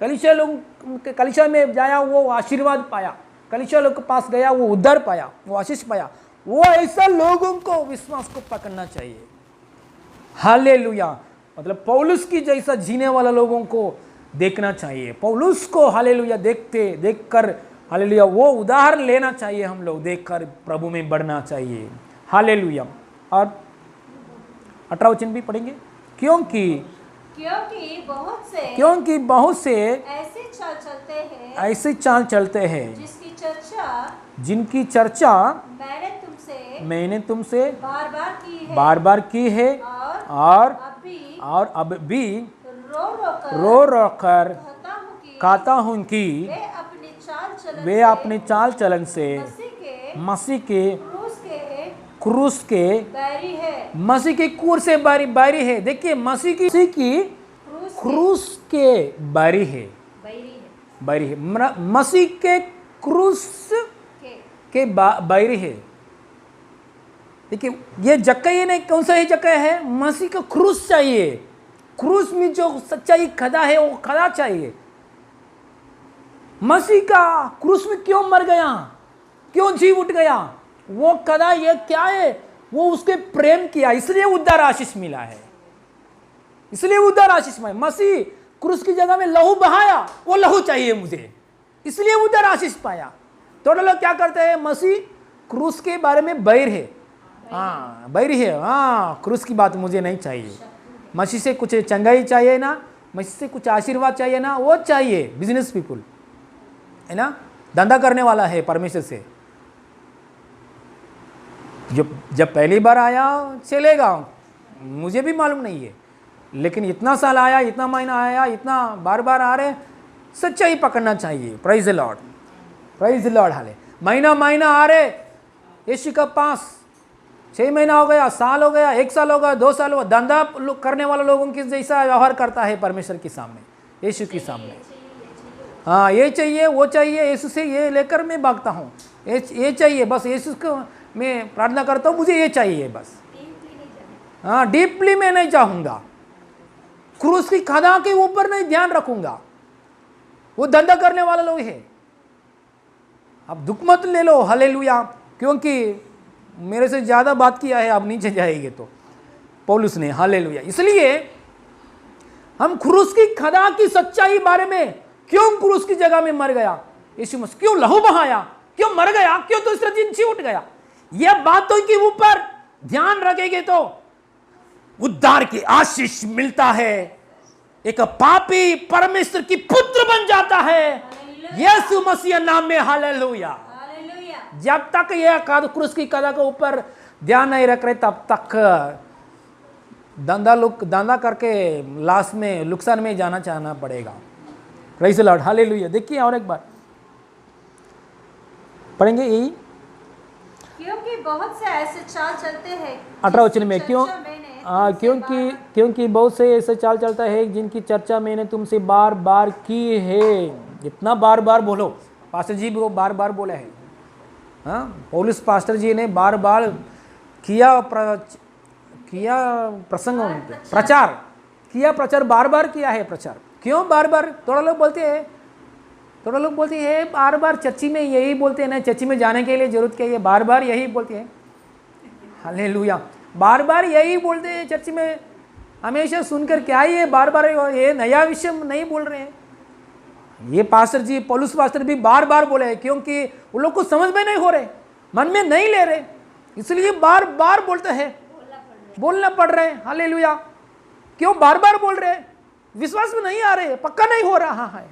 कलीसिया में जाया वो आशीर्वाद पाया, कलीसिया लोग के पास गया वो उद्धार पाया, वो आशीष पाया, वो ऐसा लोगों को विश्वास को पकड़ना चाहिए। हालेलुया, मतलब पौलुस की जैसा जीने वाला लोगों को देखना चाहिए। पौलुस को हालेलुया देखकर हालेलुया वो उदाहरण लेना चाहिए। हम लोग देखकर प्रभु में बढ़ना चाहिए। हालेलुया। और 18 वचन भी पढ़ेंगे। क्योंकि बहुत से ऐसे चाल चलते हैं जिनकी चर्चा मैंने तुमसे बार बार की है और अब भी रो कर कहता हूँ कि वे अपने चाल चलन से मसीह के क्रूस के बैरी है। देखिए, मसीह की क्रूस के बैरी है, मसीह के क्रूस के बैरी है। देखिए, ये जगह ये नहीं, कौन सा ही जगह है, मसीह का क्रूस चाहिए। क्रूस में जो सच्चाई खदा है वो खदा चाहिए। मसीह का क्रूस में क्यों मर गया, क्यों जी उठ गया, वो कदा ये क्या है, वो उसके प्रेम किया, इसलिए उद्धार आशीष मिला है, इसलिए उद्धार आशीष मिला। मसीह क्रूस की जगह में लहू बहाया, वो लहू चाहिए मुझे, इसलिए उद्धार आशीष पाया। थोड़े लोग क्या करते हैं, मसीह क्रूस के बारे में बैर है, हाँ बैरी है, हाँ क्रूस की बात मुझे नहीं चाहिए। मसीह से कुछ चंगाई चाहिए ना, मसीह से कुछ आशीर्वाद चाहिए ना, वो चाहिए। बिजनेस पीपुल है ना, धंधा करने वाला है परमेश्वर से, जब पहली बार आया चलेगा, मुझे भी मालूम नहीं है, लेकिन इतना साल आया, इतना महीना आया, इतना बार बार आ रहे, सच्चाई पकड़ना चाहिए। Praise the Lord. Praise the Lord हाले। महीना महीना आ रहे यीशु के पास, 6 महीना हो गया, साल हो गया, 1 साल हो गया, 2 साल हो गया, धंधा करने वाले लोगों के जैसा व्यवहार करता है परमेश्वर के सामने, यीशु के सामने। हाँ, ये चाहिए वो चाहिए, यीशु से ये लेकर मैं भागता हूँ, ये चाहिए बस, यीशु को मैं प्रार्थना करता हूँ, मुझे ये चाहिए बस। हाँ, डीपली मैं नहीं चाहूँगा, क्रूस की खदा के ऊपर नहीं ध्यान रखूंगा। वो धंधा करने वाले लोग हैं। अब दुख मत ले लो, हालेलुया, क्योंकि मेरे से ज़्यादा बात किया है, आप नीचे जाएंगे तो पौलुस ने, हालेलुया। इसलिए हम क्रूस की खदा की सच्चाई बारे में, क्यों क्रूस की जगह में मर गया यीशु मसीह, क्यों लहू बहाया, क्यों मर गया, क्यों दूसरे दिन जी उठ गया, यह बातों के ऊपर ध्यान रखेंगे तो उद्धार की आशीष मिलता है। एक पापी परमेश्वर की पुत्र बन जाता है यीशु मसीह नाम में, हालेलुया। जब तक यह क्रूस की कदा के ऊपर ध्यान नहीं रख रहे, तब तक धंधा करके लास्ट में नुकसान में जाना पड़ेगा। Praise the Lord, hallelujah. देखिए और एक बार पढ़ेंगे यही, क्योंकि बहुत से ऐसे चाल चलते हैं 18 वचन में, क्योंकि बहुत से ऐसे चाल चलता है जिनकी चर्चा मैंने तुमसे बार बार की है। इतना बार बार बोलो, पास्टर जी वो बार बार बोला है। हाँ, पौलुस पास्टर जी ने बार बार प्रचार बार बार किया है। प्रचार क्यों बार बार? थोड़ा लोग बोलते हैं बार बार चर्ची में यही बोलते हैं ना, चर्ची में जाने के लिए जरूरत क्या है, बार बार यही बोलते हैं। हालेलुया, बार बार यही बोलते हैं चर्च में, हमेशा सुनकर क्या ही है, बार बार ये नया विषय नहीं बोल रहे हैं। ये पास्टर जी, पौलुस पास्टर भी बार बार बोले हैं, क्योंकि उन लोग को समझ में नहीं हो रहे, मन में नहीं ले रहे, इसलिए बार बार बोलते हैं, बोलना पड़ रहा है। हालेलुया, क्यों बार बार बोल रहे हैं? विश्वास में नहीं आ रहे, पक्का नहीं हो रहा है।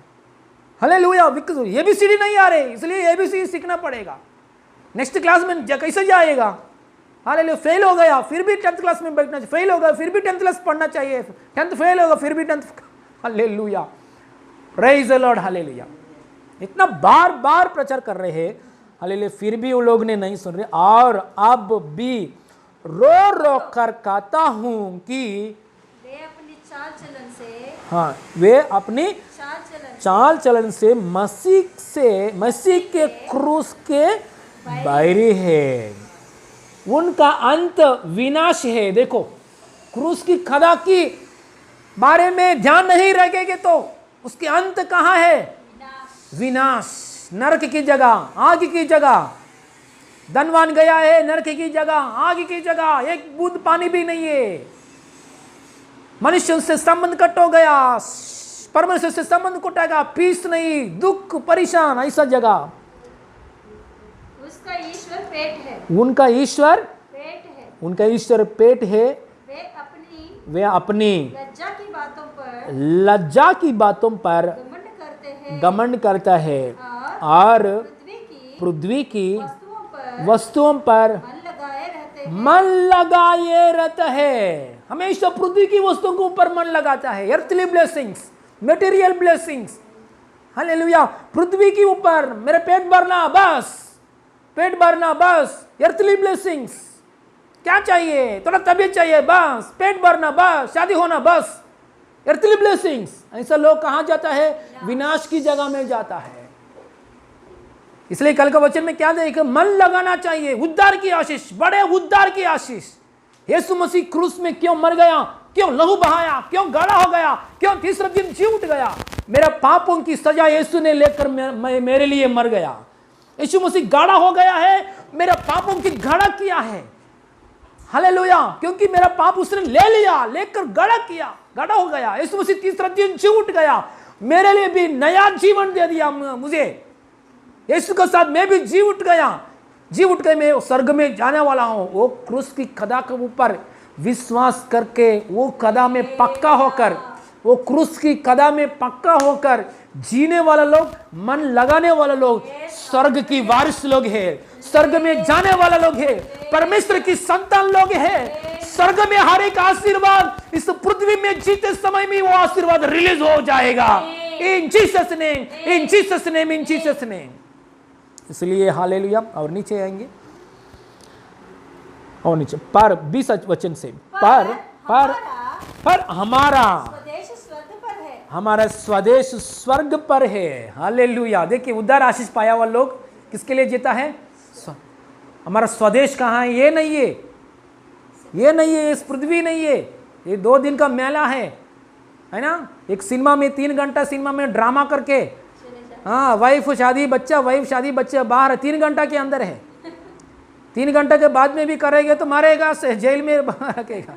हालेलुया, ABCD नहीं आ रहे, इसलिए ABCD सीखना पड़ेगा। नेक्स्ट क्लास में कैसे जाएगा? हालेलुया, फेल हो गया फिर भी 10th क्लास में बैठना चाहिए, फेल हो गया फिर भी 10th क्लास पढ़ना चाहिए, 10th फेल होगा फिर भी 10th। Hallelujah, praise the Lord, hallelujah. इतना बार बार प्रचार कर रहे हैं, हालेलुया, फिर भी वो लोग ने नहीं सुन रहे। और अब भी रो रो कर कहता हूं कि वे अपनी चाल चलन से, हाँ, वे अपनी चाल चलन से मसीह के क्रूस के बैरी है, उनका अंत विनाश है। देखो, क्रूस की खदा की बारे में ध्यान नहीं रखेंगे तो उसके अंत कहाँ है? विनाश, नरक की जगह, आग की जगह। धनवान गया है नरक की जगह, आग की जगह, एक बूंद पानी भी नहीं है। मनुष्य से संबंध कट हो गया, परमेश्वर से संबंध कटेगा, पीस नहीं, दुख परेशान, ऐसा जगह। उसका ईश्वर पेट है, उनका ईश्वर पेट है, उनका ईश्वर पेट है। वे अपनी लज्जा की बातों पर घमंड करता है और पृथ्वी की वस्तुओं पर मन लगाए रहता है। हमेशा पृथ्वी की वस्तुओं के ऊपर मन लगाता है। Earthly blessings, material blessings, hallelujah, पृथ्वी के ऊपर मेरे पेट भरना बस, पेट भरना बस, अर्थली ब्लेसिंग्स। क्या चाहिए? थोड़ा तबीयत चाहिए बस, पेट भरना बस, शादी होना बस, अर्थली ब्लेसिंग्स। ऐसा लोग कहाँ जाता है? विनाश की जगह में जाता है। इसलिए कल का वचन में क्या देखे? मन लगाना चाहिए, उद्धार की आशीष, बड़े उद्धार की आशीष। यीशु मसीह क्रूस में क्यों मर गया, क्यों लहू बहाया, क्यों गड़ा हो गया, क्यों तीसरे दिन जी उठ गया? मेरा पापों की सजा यीशु ने लेकर मेरे लिए मर गया। यीशु मसीह गाड़ा हो गया है, मेरा पापों की गाड़ा किया है। हालेलुया, क्योंकि मेरा पाप उसने ले लिया, लेकर गाड़ा हो गया। यीशु मसीह तीसरा दिन जी उठ गया, मेरे लिए भी नया जीवन दे दिया मुझे। यीशु के साथ मैं भी जी उठ के मैं स्वर्ग में जाने वाला हूं। वो क्रूस की खदा के ऊपर विश्वास करके, वो खदा में पक्का होकर, वो क्रूस की कदा में पक्का होकर जीने वाला लोग, मन लगाने वाला लोग स्वर्ग की वारिस लोग हैं, स्वर्ग में जाने वाला लोग हैं, परमेश्वर की संतान लोग हैं। स्वर्ग में हर एक आशीर्वाद इस पृथ्वी में जीते समय में वो आशीर्वाद रिलीज हो जाएगा। इन जीसस नेम, इन जीसस नेम, इन जीसस नेम। इसलिए हालेलुया। और नीचे आएंगे, और नीचे पर 20 वचन से, पर हमारा स्वदेश स्वर्ग पर है। हमारा स्वदेश स्वर्ग पर है। हालेलुया। देखिए उद्धार आशीष पाया हुआ लोग किसके लिए जीता है? हमारा स्वदेश कहाँ है? ये नहीं है, ये नहीं है, इस पृथ्वी नहीं है, ये 2 दिन का मेला है ना। एक सिनेमा में 3 घंटा सिनेमा में ड्रामा करके, हाँ, वाइफ शादी बच्चा, वाइफ शादी बच्चा, बाहर 3 घंटा के अंदर है। 3 घंटा के बाद में भी करेंगे तो मारेगा, जेल में रखेगा।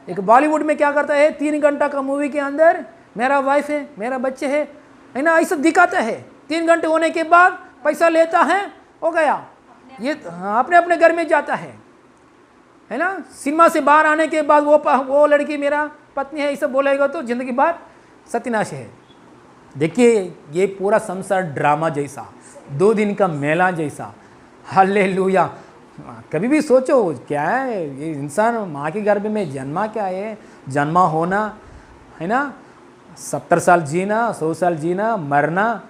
एक बॉलीवुड में क्या करता है, 3 घंटा का मूवी के अंदर मेरा वाइफ है, मेरा बच्चे है ना, ऐसा दिखाता है। 3 घंटे होने के बाद पैसा लेता है, हो गया, ये अपने अपने घर में जाता है ना। सिनेमा से बाहर आने के बाद वो लड़की मेरा पत्नी है ऐसा बोलेगा तो जिंदगी भर सत्यानाश है। देखिए ये पूरा संसार ड्रामा जैसा, 2 दिन का मेला जैसा। हालेलुया। कभी भी सोचो क्या है ये इंसान माँ के गर्भ में जन्मा क्या है, जन्मा होना है ना, 70 साल जीना, 100 साल जीना, मरना।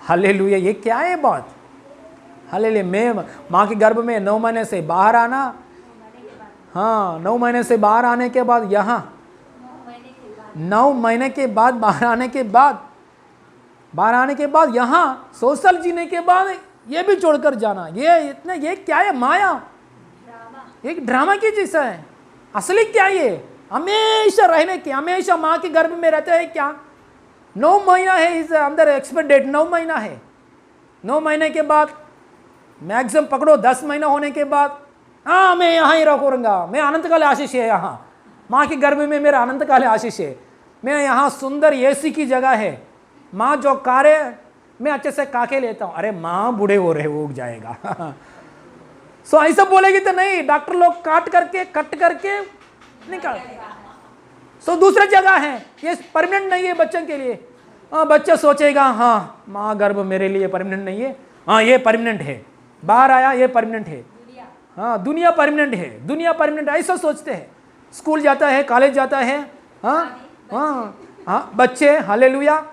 हालेलुया, ये क्या है बात? हालेलुया। मैं माँ के गर्भ में 9 महीने से बाहर आना, हाँ 9 महीने से बाहर आने के बाद यहाँ 9 महीने के बाद बाहर आने के बाद यहाँ 100 साल जीने के बाद ये भी छोड़कर जाना, ये क्या है? माया, एक ड्रामा की जैसा है। असली क्या ये? हमेशा रहने की, हमेशा माँ के गर्भ में रहते हैं क्या? 9 महीना है इस अंदर, एक्सपायर डेट 9 महीना है। 9 महीने के बाद मैक्सिमम पकड़ो 10 महीना होने के बाद, हाँ मैं यहाँ ही रहूँगा, मैं अनंतकाल आशीष है यहाँ, माँ के गर्भ में मेरा अनंतकाल आशीष है, मैं यहाँ सुंदर एसी की जगह है, माँ जो कार्य मैं अच्छे से काके लेता हूँ। अरे माँ बूढ़े हो रहे, उग जाएगा। सो ऐसा बोलेगी तो नहीं, डॉक्टर लोग कट करके निकाल। सो दूसरा जगह है, ये परमानेंट नहीं है बच्चों के लिए। बच्चा सोचेगा हाँ माँ गर्भ मेरे लिए परमानेंट नहीं है, हाँ ये परमानेंट है, बाहर आया ये परमानेंट है, हाँ दुनिया परमानेंट है, दुनिया परमानेंट, ऐसा सोचते हैं। स्कूल जाता है, कॉलेज जाता है, हाँ बच्चे, हालेलुया,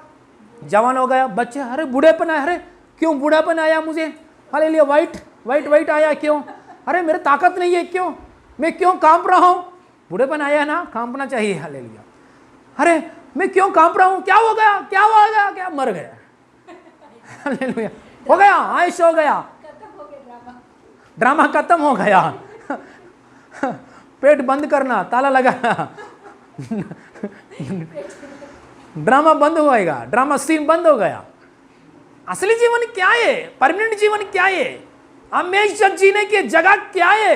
जवान हो गया बच्चे, अरे बूढ़ेपन आया, अरे क्यों बूढ़ापन आया मुझे? हालेलुया, वाइट आया क्यों? अरे मेरे ताकत नहीं है क्यों? मैं क्यों कांप रहा हूँ? बूढ़ेपन आया ना, कांपना चाहिए। हालेलुया। अरे मैं क्यों कांप रहा हूँ? क्या हो गया? क्या मर गया? हालेलुया, हो गया, आयुष हो गया, ड्रामा खत्म हो गया। पेट बंद करना, ताला लगा, ड्रामा बंद होएगा, ड्रामा सीन बंद हो गया। असली जीवन क्या है? परमानेंट जीवन क्या है? हमेशा जीने की जगह क्या है?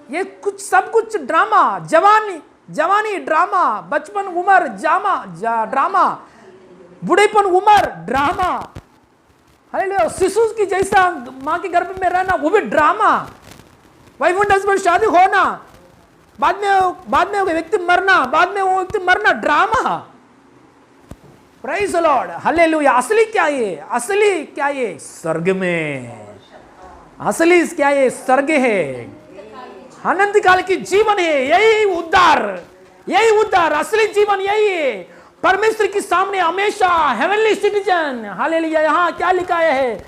ये कुछ सब कुछ ड्रामा, जवानी ड्रामा, बचपन उम्र ड्रामा, बूढ़ेपन उम्र ड्रामा। हालेलुया, शिशु की जैसा माँ के गर्भ में रहना वो भी ड्रामा, वाइफ एंड हस्बैंड शादी होना, बाद में व्यक्ति मरना, drama. Praise the Lord, hallelujah. असली क्या है? स्वर्ग में। असली क्या है? स्वर्ग है, अनंत काल की जीवन है, यही उद्धार, असली जीवन यही है। परमेश्वर के सामने हमेशा हेवनली सिटीजन। हालेलुया। यहाँ क्या लिखा है?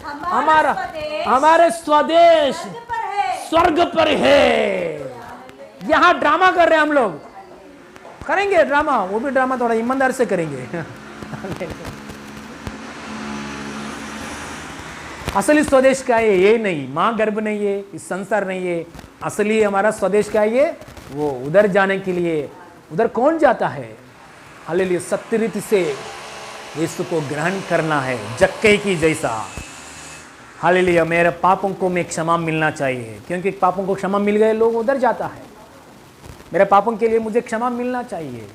हमारे स्वदेश स्वर्ग पर है। यहाँ ड्रामा कर रहे हैं हम लोग, करेंगे ड्रामा, वो भी ड्रामा थोड़ा ईमानदार से करेंगे। असली स्वदेश क्या है? ये नहीं, माँ गर्भ नहीं है, इस संसार नहीं है। असली हमारा स्वदेश क्या है? वो उधर जाने के लिए, उधर कौन जाता है? हालेलुया, सत्य रीति से यीशु को ग्रहण करना है, जक्कई की जैसा। हालेलुया, मेरे पापों को मैं क्षमा मिलना चाहिए, क्योंकि पापों को क्षमा मिल गए लोग उधर जाता है। मेरे पापों के लिए मुझे क्षमा मिलना चाहिए,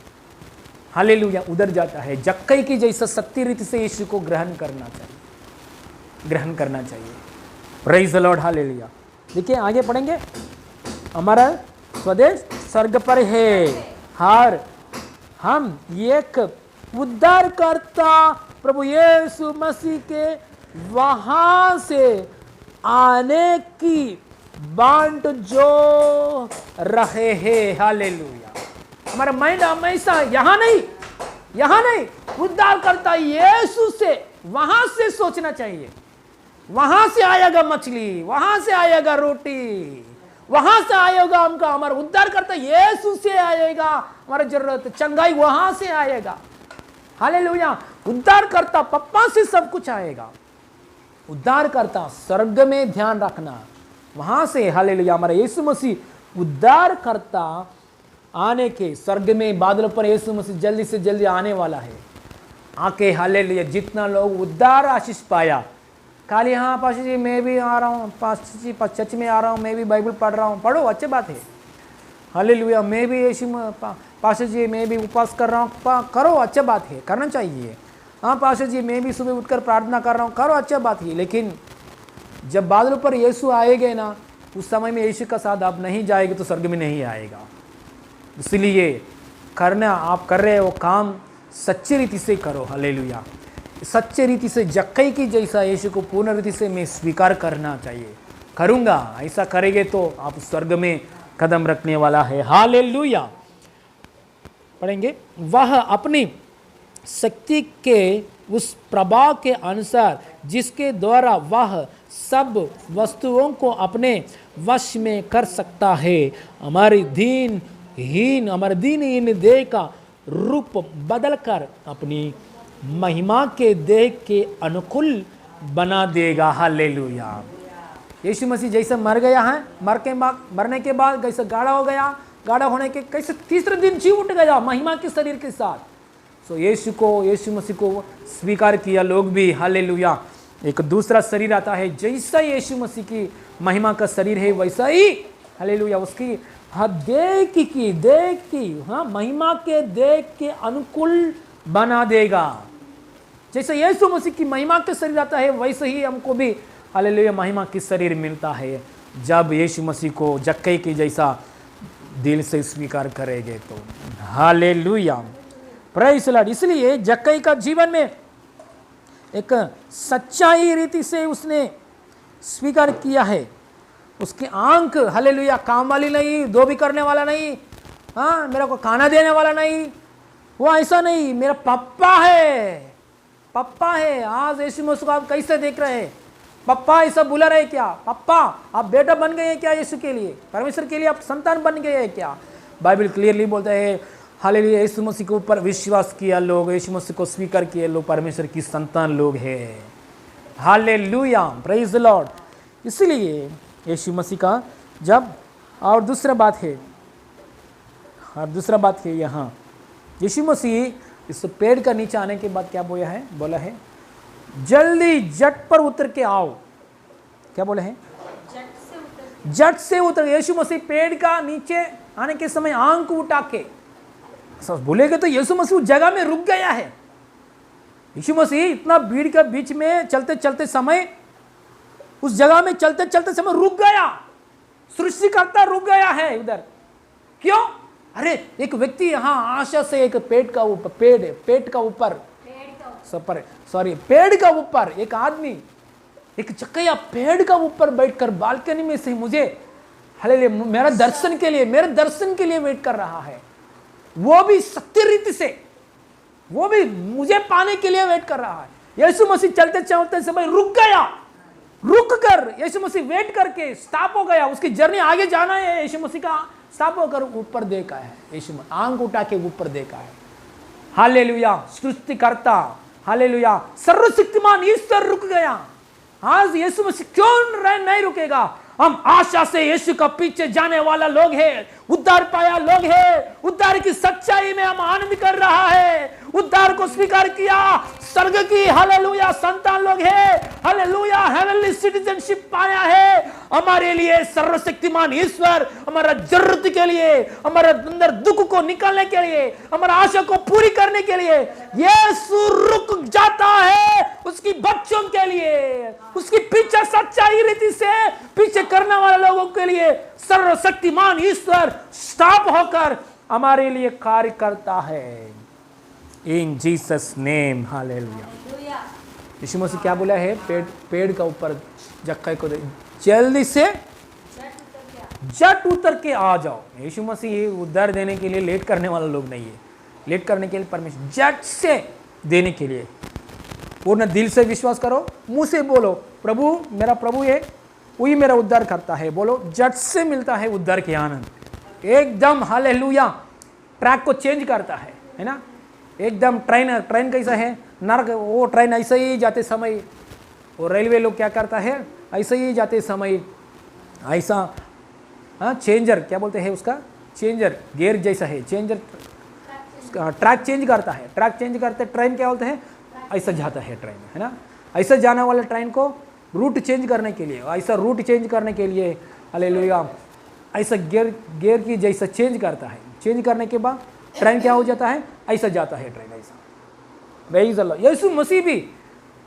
हालेलुया, उधर जाता है। जक्कई की जैसा सत्य रीति से यीशु को ग्रहण करना चाहिए। Praise the Lord, hallelujah. देखिए आगे पढ़ेंगे, हमारा स्वदेश स्वर्ग पर है, हर हम एक उद्धारकर्ता प्रभु यीशु मसीह के वहां से आने की बांट जो रहे हैं। हालेलुया। हमारा माइंड हमेशा यहाँ नहीं, उद्धारकर्ता यीशु से वहां से सोचना चाहिए। वहां से आएगा मछली, वहां से आएगा रोटी, वहां से आएगा हमका हमारा उद्धार करता यीशु से आएगा, हमारा जरूरत चंगाई वहां से आएगा। हालेलुया। उद्धार करता पप्पा से सब कुछ आएगा। उद्धार करता स्वर्ग में ध्यान रखना, वहां से हालेलुया हमारा यीशु मसीह उद्धार करता आने के स्वर्ग में बादलों पर यीशु मसीह जल्दी से जल्दी आने वाला है। आके हालेलुया जितना लोग उद्धार आशीष पाया, खाली हाँ पास्टर जी मैं भी आ रहा हूँ, पास्टर जी चर्च में आ रहा हूँ, मैं भी बाइबल पढ़ रहा हूँ, पढ़ो अच्छी बात है। हालेलुया मैं भी यीशु पास्टर जी मैं भी उपवास कर रहा हूँ, करो अच्छी बात है, करना चाहिए। हाँ पास्टर जी मैं भी सुबह उठकर प्रार्थना कर रहा हूँ, करो अच्छी बात है। लेकिन जब बादलों पर यीशु आएंगे ना, उस समय में यीशु का साथ आप नहीं जाएंगे तो स्वर्ग में नहीं आएगा। इसलिए करना आप कर रहे हो काम सच्ची रीति से करो। हालेलुया सच्चे रीति से जक्कई की जैसा यीशु को पूर्ण रीति से मैं स्वीकार करना चाहिए, करूँगा। ऐसा करेंगे तो आप स्वर्ग में कदम रखने वाला है। हालेलुया। पढ़ेंगे, वह अपनी शक्ति के उस प्रभाव के अनुसार जिसके द्वारा वह सब वस्तुओं को अपने वश में कर सकता है, हमारे दीनहीन देह का रूप बदलकर अपनी महिमा के देह के अनुकूल बना देगा। हालेलुया। यीशु मसीह जैसे मर गया है, मरने के बाद कैसे गाढ़ा हो गया, गाढ़ा होने के कैसे तीसरे दिन जी उठ गया महिमा के शरीर के साथ। सो यीशु मसीह को स्वीकार किया लोग भी। हालेलुया। एक दूसरा शरीर आता है, जैसा यीशु मसीह की महिमा का शरीर है वैसा ही हालेलुया उसकी देह की महिमा के देह के अनुकूल बना देगा। जैसे यीशु मसीह की महिमा के शरीर आता है वैसे ही हमको भी हालेलुया महिमा की शरीर मिलता है, जब यीशु मसीह को जक्कई की जैसा दिल से स्वीकार करेंगे तो। Hallelujah praise Lord. इसलिए जक्कई का जीवन में एक सच्चाई रीति से उसने स्वीकार किया है। उसकी आंख हालेलुया काम वाली नहीं, धोबी करने वाला नहीं, हाँ मेरे को खाना देने वाला नहीं, वो ऐसा नहीं, मेरा पप्पा है, पप्पा है। आज यीशु मसीह को आप कैसे देख रहे हैं? पप्पा ऐसा बुला रहे क्या? पप्पा आप बेटा बन गए हैं क्या यीशु के लिए? परमेश्वर के लिए आप संतान बन गए हैं क्या? बाइबल क्लियरली बोलता है हालेलुया यीशु मसीह के ऊपर विश्वास किया लोग, यीशु मसीह को स्वीकार किए लोग परमेश्वर की संतान लोग हैं। Hallelujah praise the Lord. इसलिए यीशु मसीह का जब और दूसरा बात है यहाँ यीशु मसीह इस पेड़ का नीचे आने के बाद क्या बोला है जल्दी जट पर उतर के आओ। क्या बोला है? जट से उतर। यीशु मसीह पेड़ का नीचे आने के समय आंख उठा के बोलेगे तो यीशु मसीह उस जगह में रुक गया है। यीशु मसीह इतना भीड़ के बीच में चलते चलते समय उस जगह में चलते समय रुक गया। सृष्टिकर्ता रुक गया है उधर। क्यों? अरे एक व्यक्ति यहाँ आशा से एक पेड़ का ऊपर एक आदमी एक चक्कैया पेड़ का ऊपर बैठकर बालकनी में से मुझे हालेलुया मेरे दर्शन के लिए वेट कर रहा है। वो भी सत्य रीति से, वो भी मुझे पाने के लिए वेट कर रहा है। यीशु मसीह चलते चलते समय रुक गया। रुक कर यीशु मसीह वेट करके स्टॉप हो गया। उसकी जर्नी आगे जाना है। यीशु मसीह का स्टॉप होकर ऊपर देखा है। यीशु आंख उठा के ऊपर देखा है। हालेलुया सृष्टिकर्ता हालेलुया सर्वशक्तिमान ईश्वर रुक गया। आज यीशु मसीह क्यों नहीं रुकेगा? हम आशा से यीशु का पीछे जाने वाला लोग हैं, उद्धार पाया लोग हैं, उद्धार की सच्चाई में हम आनंद कर रहा है, उद्धार को स्वीकार किया, स्वर्ग की हालेलुया संतान लोग हैं, हालेलुया हेवनली सिटीजनशिप पाया है। हमारे लिए सर्वशक्तिमान ईश्वर हमारा जरूरत के लिए, हमारे अंदर दुख को निकालने के लिए, हमारा आशा को पूरी करने के लिए यीशु रुक जाता है उसकी बच्चों के लिए, उसकी पीछे सच्चाई रीति से पीछे करने वाले लोगों के लिए सर्वशक्तिमान ईश्वर स्टॉप होकर हमारे लिए कार्य करता है। In Jesus name hallelujah. Yeshu Masih क्या बोला है? पेड़ का ऊपर जक्कई को जल्दी से जट उतर के आ जाओ। यीशु मसीह उद्धार देने के लिए लेट करने वाला लोग नहीं है। लेट करने के लिए परमेश्वर जट से देने के लिए पूर्ण दिल से विश्वास करो, मुंह से बोलो प्रभु मेरा प्रभु है, वही मेरा उद्धार करता है, बोलो झट से मिलता है उद्धार के आनंद। एकदम हालेलुया ट्रैक को चेंज करता है ना। एकदम ट्रेन कैसा है, नरक वो ट्रेन ऐसे ही जाते समय, वो रेलवे लोग क्या करता है ऐसे ही जाते समय ऐसा, हाँ चेंजर क्या बोलते हैं उसका, चेंजर गियर जैसा है, चेंजर ट्रैक चेंज करता है, ट्रैक चेंज करते ट्रेन क्या बोलते हैं, ऐसा जाता है ट्रेन, है ना। ऐसा जाने वाला ट्रेन को रूट चेंज करने के लिए, ऐसा रूट चेंज करने के लिए हालेलुया ऐसा गियर की जैसा चेंज करता है, चेंज करने के बाद ट्रेन क्या हो जाता है, ऐसा जाता है ट्रेन ऐसा। प्रेज़ द लॉर्ड, यीशु मसीह भी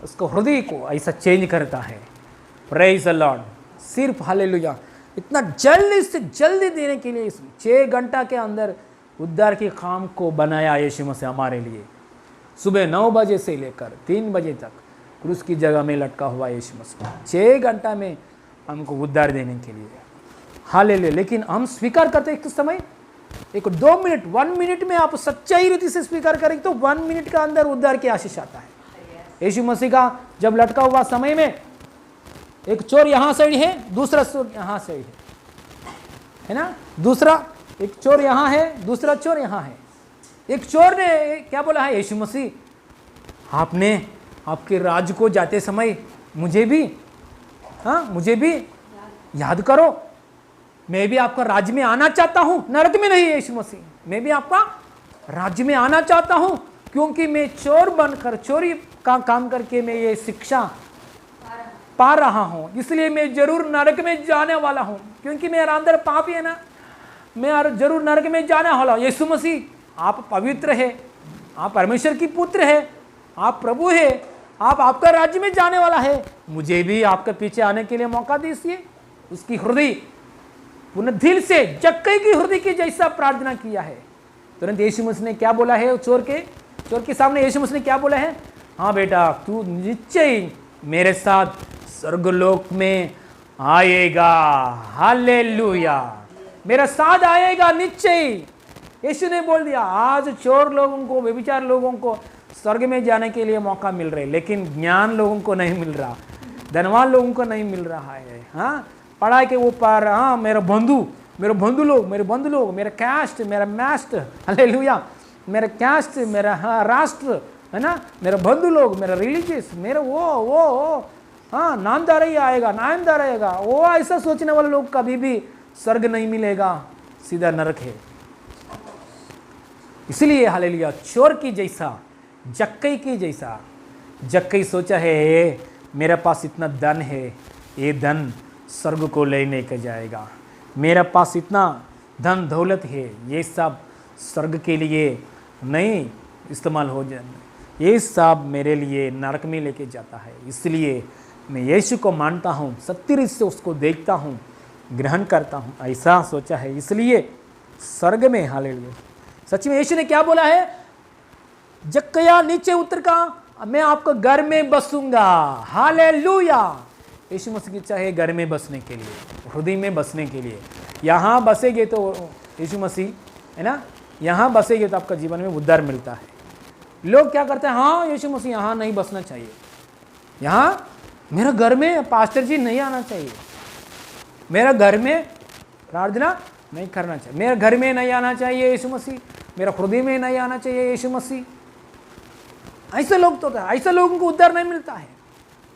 उसको हृदय को ऐसा चेंज करता है। प्रेज़ द लॉर्ड, सिर्फ हालेलुया इतना जल्दी से जल्दी देने के लिए 6 घंटा के अंदर उद्धार के काम को बनाया यीशु मसीह हमारे लिए। सुबह 9 बजे से लेकर 3 बजे तक क्रूस की जगह में लटका हुआ यीशु मसीह 6 घंटा में हमको उद्धार देने के लिए, हालेलुया। लेकिन हम स्वीकार करते एक समय, एक 2 मिनट 1 मिनट में आप सच्चाई रीति से स्वीकार करेंगे तो 1 मिनट का अंदर उद्धार की आशीष आता है। यीशु मसीह का जब लटका हुआ समय में एक चोर यहाँ साइड है, दूसरा चोर यहाँ साइड है ना, दूसरा एक चोर यहाँ है, दूसरा चोर यहाँ है। एक चोर ने क्या बोला है, यीशु मसीह आपने आपके राज को जाते समय मुझे भी, हाँ मुझे भी याद करो, मैं भी आपका राज्य में आना चाहता हूँ, नरक में नहीं यीशु मसीह, मैं भी आपका राज्य में आना चाहता हूँ, क्योंकि मैं चोर बनकर चोरी का काम करके मैं ये शिक्षा पा रहा हूँ, इसलिए मैं जरूर नरक में जाने वाला हूँ, क्योंकि मेरा अंदर पापी है ना, मैं जरूर नरक में जाने वाला हूँ। यीशु मसीह आप पवित्र है, आप परमेश्वर की पुत्र है, आप प्रभु है, आप आपका राज्य में जाने वाला है, मुझे भी आपके पीछे आने के लिए मौका दीजिए। उसकी हृदय पूर्ण दिल से जक्कई की हृदय की जैसा प्रार्थना किया है। तुरंत यीशु मसीह ने क्या बोला है, चोर के सामने यीशु मसीह ने क्या बोला है, हाँ बेटा तू निश्चय मेरे साथ स्वर्गलोक में आएगा, हालेलुया, मेरा साथ आएगा निश्चय। यीशु ने बोल दिया, आज चोर लोगों को, व्यभिचार लोगों को स्वर्ग में जाने के लिए मौका मिल रहा है, लेकिन ज्ञान लोगों को नहीं मिल रहा, धनवान लोगों को नहीं मिल रहा है। हाँ पढ़ाई के ऊपर, हाँ मेरे बंधु लोग, मेरा कैस्ट, मेरा मैस्ट, हालेलुया, मेरा कैस्ट, मेरा हाँ राष्ट्र है ना, मेरा बंधु लोग, मेरा रिलीजियस, मेरा वो हाँ नामदार ही आएगा, वो ऐसा सोचने वाले लोग कभी भी स्वर्ग नहीं मिलेगा, सीधा नरक है। इसलिए हालेलुया चोर की जैसा, जक्कई की जैसा, जक्कई सोचा है मेरे पास इतना धन है, ये धन स्वर्ग को लेने के जाएगा, मेरे पास इतना धन दौलत है, ये सब स्वर्ग के लिए नहीं इस्तेमाल हो जाए, ये सब मेरे लिए नरक में लेके जाता है। इसलिए मैं यीशु को मानता हूँ, सत्य रीति से उसको देखता हूँ, ग्रहण करता हूँ, ऐसा सोचा है, इसलिए स्वर्ग में, हालेलुया। सच में यीशु ने क्या बोला है, जक्कया नीचे उतर का मैं आपको घर में बसूंगा, हालेलुया। यीशु मसीह की इच्छा है घर में बसने के लिए, हृदय में बसने के लिए। यहाँ बसेगे तो यीशु मसीह है ना, यहाँ बसेगे तो आपका जीवन में उद्धार मिलता है। लोग क्या करते हैं, हाँ यीशु मसीह यहाँ नहीं बसना चाहिए, यहाँ मेरा घर में पास्टर जी नहीं आना चाहिए, मेरा घर में प्रार्थना नहीं करना चाहिए, मेरे घर में नहीं आना चाहिए यीशु मसीह, मेरा हृदय में नहीं आना चाहिए यीशु मसीह। ऐसे लोग तो क्या, ऐसे लोगों को उद्धार नहीं मिलता है।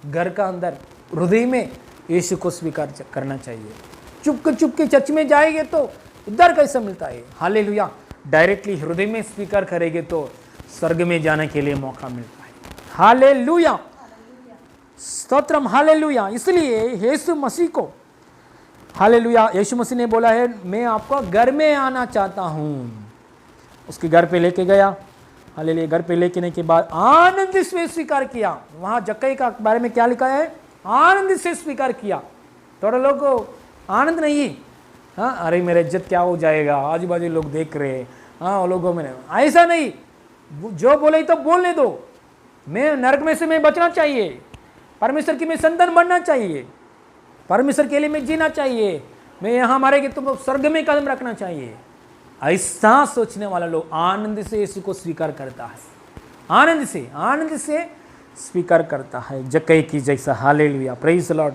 घर का अंदर हृदय में यीशु को स्वीकार करना चाहिए। चुप के चर्च में जाएंगे तो उद्धार कैसे मिलता है, हालेलुया। डायरेक्टली हृदय में स्वीकार करेंगे तो स्वर्ग में जाने के लिए मौका मिलता है, हालेलुया, स्तोत्रम, हालेलुया। इसलिए यीशु मसीह को, हालेलुया, यीशु मसीह ने बोला है मैं आपको घर में आना चाहता हूँ। उसके घर पे लेके गया, हालेलुया। घर पे लेके के बाद आनंद से स्वीकार किया। वहाँ जक्कई का बारे में क्या लिखा है, आनंद से स्वीकार किया। थोड़ा लोग को आनंद नहीं, हाँ अरे मेरा इज्जत क्या हो जाएगा, आजू बाजू लोग देख रहे हैं, हाँ वो लोगों में, ऐसा नहीं, जो बोले तो बोलने दो। मैं नरक में से मैं बचना चाहिए, परमेश्वर की मैं संतान बनना चाहिए, परमेश्वर के लिए मैं जीना चाहिए, मैं यहाँ मारेंगे तो स्वर्ग में कदम रखना चाहिए। ऐसा सोचने वाला लोग आनंद से यीशु को स्वीकार करता है, आनंद से स्वीकार करता है जक्कई की जैसा। Hallelujah, praise the Lord.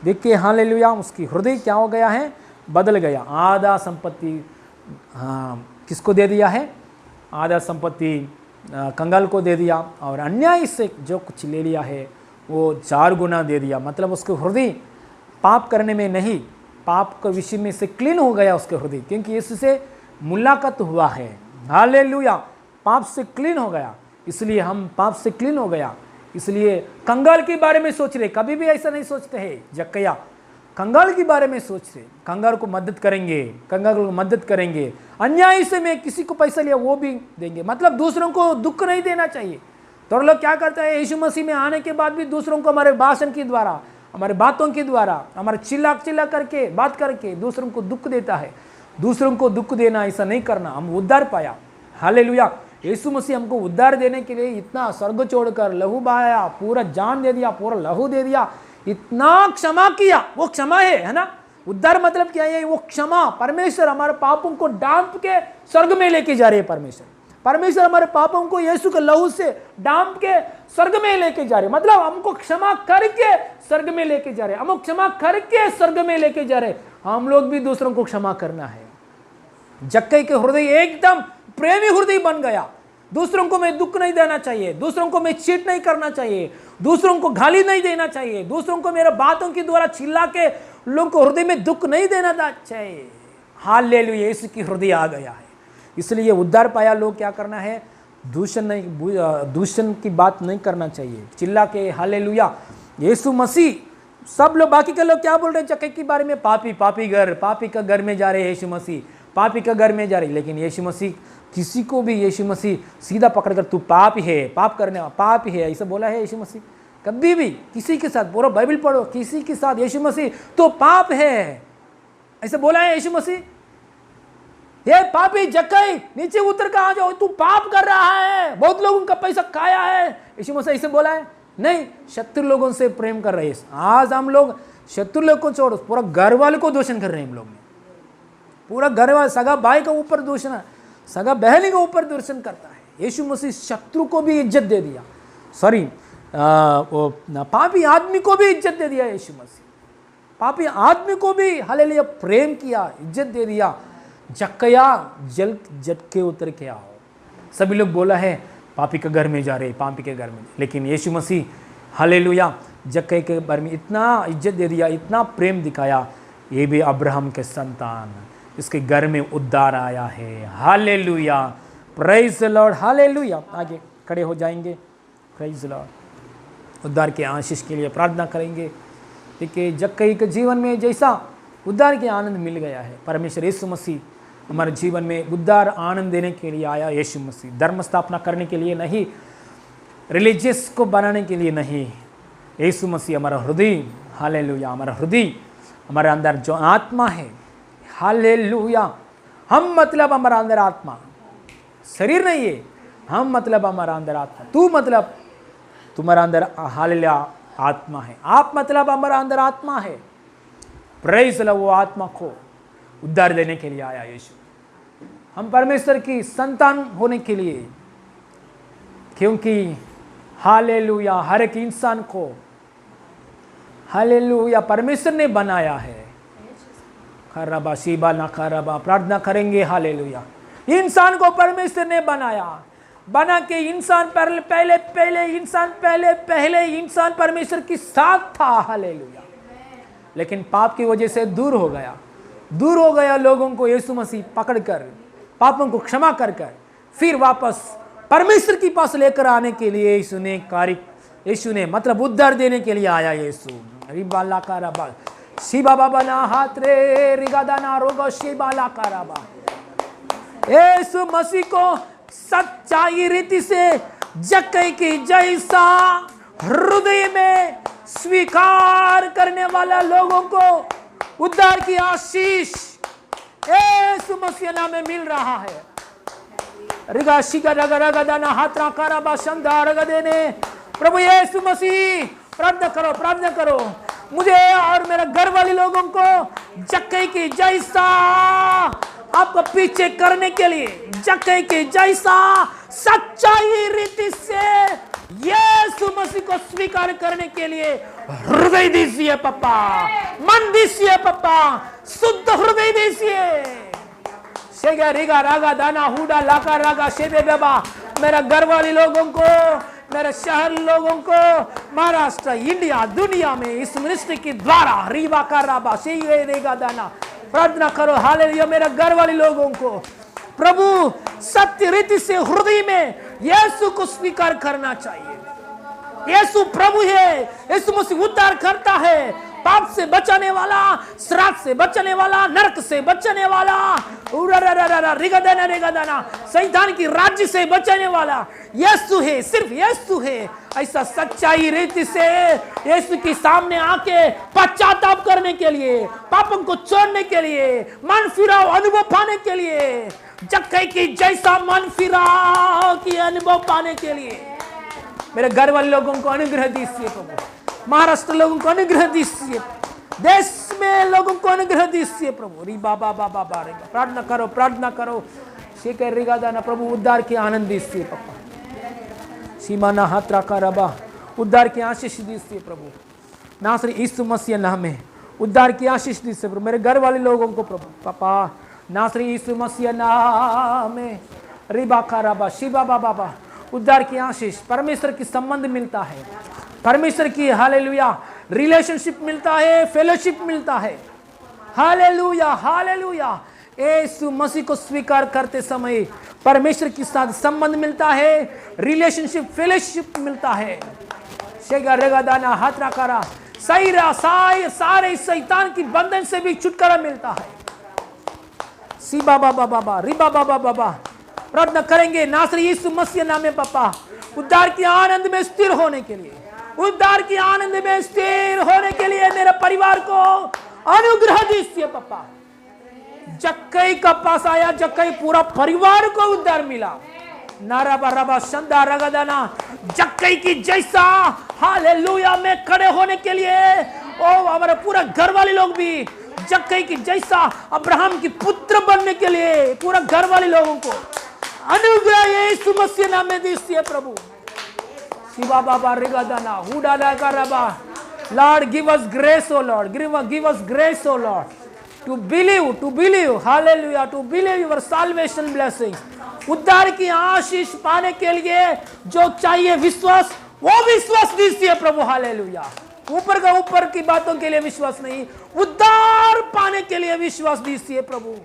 देखिए हालेलुया, उसकी हृदय क्या हो गया है, बदल गया। आधा संपत्ति किसको दे दिया है, आधा संपत्ति कंगाल को दे दिया, और अन्याय से जो कुछ ले लिया है वो 4 गुना दे दिया। मतलब उसके हृदय पाप करने में नहीं, पाप के विषय में से क्लीन हो गया उसके हृदय, क्योंकि यीशु से मुलाकात हुआ है। हालेलुया, पाप से क्लीन हो गया, इसलिए हम पाप से क्लीन हो गया, इसलिए कंगाल के बारे में सोच रहे। कभी भी ऐसा नहीं सोचते हैं जक्कैया, कंगाल के बारे में सोच रहे, कंगाल को मदद करेंगे, कंगाल को मदद करेंगे। अन्याय से मैं किसी को पैसा लिया वो भी देंगे, मतलब दूसरों को दुख नहीं देना चाहिए। तो लोग क्या करते हैं, यीशु मसीह में आने के बाद भी दूसरों को हमारे भाषण के द्वारा, हमारे बातों के द्वारा, हमारे चिल्ला करके बात करके दूसरों को दुख देता है। दूसरों को दुख देना ऐसा नहीं करना। हम उद्धार पाया, हालेलुया। यीशु मसीह हमको उद्धार देने के लिए इतना स्वर्ग छोड़कर लहू बहाया, पूरा जान दे दिया, पूरा लहू दे दिया, इतना क्षमा किया। वो क्षमा है ना। उद्धार मतलब क्या है, वो क्षमा। परमेश्वर हमारे पापों को डांप के स्वर्ग में लेके जा रहे हैं। परमेश्वर हमारे पापों को यीशु के लहू से डांप के स्वर्ग में लेके जा रहे, मतलब हमको क्षमा करके स्वर्ग में लेके जा रहे, हम क्षमा करके स्वर्ग में लेके जा रहे। हम लोग भी दूसरों को क्षमा करना है। जक्कई के हृदय एकदम प्रेमी हृदय बन गया। दूसरों को मैं दुख नहीं देना चाहिए, दूसरों को मैं चीट नहीं करना चाहिए, दूसरों को गाली नहीं देना चाहिए, दूसरों को मेरे बातों के द्वारा चिल्ला के लोगों को हृदय में दुख नहीं देना चाहिए। हालेलुया, यीशु की हृदय आ गया है। इसलिए उद्धार पाया लोग क्या करना है, दूषण की बात नहीं करना चाहिए, चिल्ला के हालेलुया यीशु मसीह। सब लोग बाकी के लोग क्या बोल रहे हैं जक्कई के बारे में, पापी पापी का घर में जा रहे यीशु मसीह, पापी का घर में जा रही। लेकिन यीशु मसीह किसी को भी, यीशु मसीह सीधा पकड़कर तू पापी है, पाप करने वाला पापी है, ऐसा बोला है यीशु मसीह? कभी भी किसी के साथ, पूरा बाइबल पढ़ो, किसी के साथ यीशु मसीह तो पाप है ऐसा बोला है यीशु मसीह? ये पापी जक्कई नीचे उतर कर आ जाओ, तू पाप कर रहा है, बहुत लोगों का पैसा खाया है, यीशु मसीह ऐसे बोला है? नहीं, शत्रु लोगों से प्रेम कर रहे हैं। आज हम लोग शत्रु लोग को छोड़ो, पूरा घर वाले को दूषण कर रहे हैं हम लोग। पूरा घर वाला, सगा भाई के ऊपर दूषण, सगा बहनी के ऊपर दूषण करता है। यीशु मसीह शत्रु को भी इज्जत दे दिया, पापी आदमी को भी इज्जत दे दिया यीशु मसीह। पापी आदमी को भी हालेलुया प्रेम किया, इज्जत दे दिया। जक्कैया जल झटके उतर के आओ। सभी लोग बोला है पापी के घर में जा रहे, पापी के घर में, लेकिन यीशु मसीह हालेलुया जक्कई के बारे में इतना इज्जत दे दिया, इतना प्रेम दिखाया। ये भी अब्राहम के संतान, इसके घर में उद्धार आया है। Hallelujah, praise the Lord, hallelujah. आगे खड़े हो जाएंगे, प्रेज द लॉर्ड। उद्धार के आशीष के लिए प्रार्थना करेंगे। देखिए जक्कई के जीवन में जैसा उद्धार के आनंद मिल गया है, परमेश्वर यीशु मसीह हमारे जीवन में उद्धार आनंद देने के लिए आया। यीशु मसीह धर्म स्थापना करने के लिए नहीं, रिलीजियस को बनाने के लिए नहीं। यीशु मसीह हमारा हृदय, हालेलुया, हमारा हृदय, हमारे अंदर जो आत्मा है, हालेलुया, हम मतलब हमारा अंदर आत्मा, शरीर नहीं है, हम मतलब हमारा अंदर आत्मा, तू मतलब तुम्हारा अंदर हालेलुया आत्मा है, आप मतलब हमारा अंदर आत्मा है। प्रेज़ द लॉर्ड, वो आत्मा को उद्धार देने के लिए आया यीशु। हम परमेश्वर की संतान होने के लिए, क्योंकि हालेलुया हर एक इंसान को हालेलुया परमेश्वर ने बनाया है। खराबा शिबा ना खराबा, प्रार्थना करेंगे। हालेलुया, इंसान को परमेश्वर ने बनाया, बना के इंसान पहले इंसान परमेश्वर के साथ था। हालेलुया, लेकिन पाप की वजह से दूर हो गया लोगों को यीशु मसीह पकड़कर, पापों को क्षमा कर फिर वापस परमेश्वर के पास लेकर आने के लिए यीशु ने मतलब उद्धार देने के लिए आया। यीशु रिबाला काराबा शिबा बाबा ना हाथ रे रिगादा ना रोगो शिबाला काराबा। यीशु मसीह को सच्चाई रीति से जक्कई की जैसा हृदय में स्वीकार करने वाला लोगों को उद्धार की आशीष यीशु मसीह नाम में मिल रहा है। प्रभु यीशु मसीह, प्रार्थना करो मुझे और मेरे घर वाले लोगों को जक्कई की जैसा आपको पीछे करने के लिए, जक्कई की जैसा सच्चाई रीति से यीशु मसीह को स्वीकार करने के लिए हृदय दीजिए पापा, मन दीजिए पापा, शुद्ध हृदय दीजिए। शेगा रिगा रागा दाना हुडा लाका रागा शेदे बाबा, मेरा घर वाले लोगों को, मेरे शहर लोगों को, महाराष्ट्र, इंडिया, दुनिया में इस मिनिस्ट्री के द्वारा रीवा का राबा शेगे रेगा दाना प्रार्थना करो। हालेलुया। मेरे घर वाले लोगों को प्रभु सत्य रीति से हृदय में यीशु को स्वीकार करना चाहिए। यीशु प्रभु है, यीशु मसीह उद्धार करता है, पाप से बचाने वाला, श्राप से बचाने वाला, नरक से बचाने वाला, रिगदाना शैतान की राज्य से बचाने वाला यीशु है, सिर्फ यीशु है। ऐसा सच्चाई रीति से यीशु के सामने आके पश्चाताप करने के लिए, पापों को छोड़ने के लिए, मन फिराव अनुभव पाने के लिए, जक्कई की जैसा मन फिराव की अनुभव पाने के लिए मेरे घर वाले लोगों को अनुग्रह दीजिए प्रभु, महाराष्ट्र लोगों को अनुग्रह दीजिए, देश में लोगों को अनुग्रह दीजिए प्रभु। री बाबा बाबा बारेगा, प्रार्थना करो, प्रार्थना करो। शेकर रिगा दाना प्रभु उद्धार की आनंद दीजिए पापा, सीमाना हाथ रखा रबा, उद्धार की आशीष दीजिए प्रभु, नासरी यीशु मसीह नाम में उद्धार की आशीष दीजिए प्रभु मेरे घर वाले लोगों को प्रभु पापा, नासरी यीशु मसीह नाम में रिबा का रबा शिबा बाबा, उद्धार की आशीष, परमेश्वर की संबंध मिलता है, परमेश्वर की हालेलुया रिलेशनशिप मिलता है, फेलोशिप मिलता है। Hallelujah hallelujah. यीशु मसीह को स्वीकार करते समय परमेश्वर के साथ संबंध मिलता है, रिलेशनशिप फेलोशिप मिलता है। शेगा रेगा दाना हाथ रखा सारे शैतान की बंधन से भी छुटकारा मिलता है। सी बाबा बाबा रिबा बाबा बाबा प्रार्थना करेंगे नासरी यीशु मसीह नाम में पापा, उद्धार के आनंद में स्थिर होने के लिए, उद्धार के आनंद में स्थिर होने के लिए मेरे परिवार को अनुग्रह दीजिए पापा। जक्कई का पास आया, जक्कई पूरा परिवार को उद्धार मिला। नारा बराबा संदा रगदाना जक्कई की जैसा हालेलुया में खड़े होने के लिए ओ हमारे पूरा घर वाले लोग भी जक्कई की जैसा अब्राहम की पुत्र बनने के लिए पूरा घर वाले लोगों को अनुग्रह यीशु मसीह नाम में दीजिए प्रभु। शिवा बाबा रिगादाना हुडाला करबा, Lord give us grace O Lord, give us grace O Lord to believe hallelujah, to believe your salvation blessings. उद्धार की आशीष पाने के लिए जो चाहिए विश्वास, वो विश्वास दीजिए प्रभु। हालेलुया। ऊपर का ऊपर की बातों के लिए विश्वास नहीं, उद्धार पाने के लिए विश्वास दीजिए प्रभु।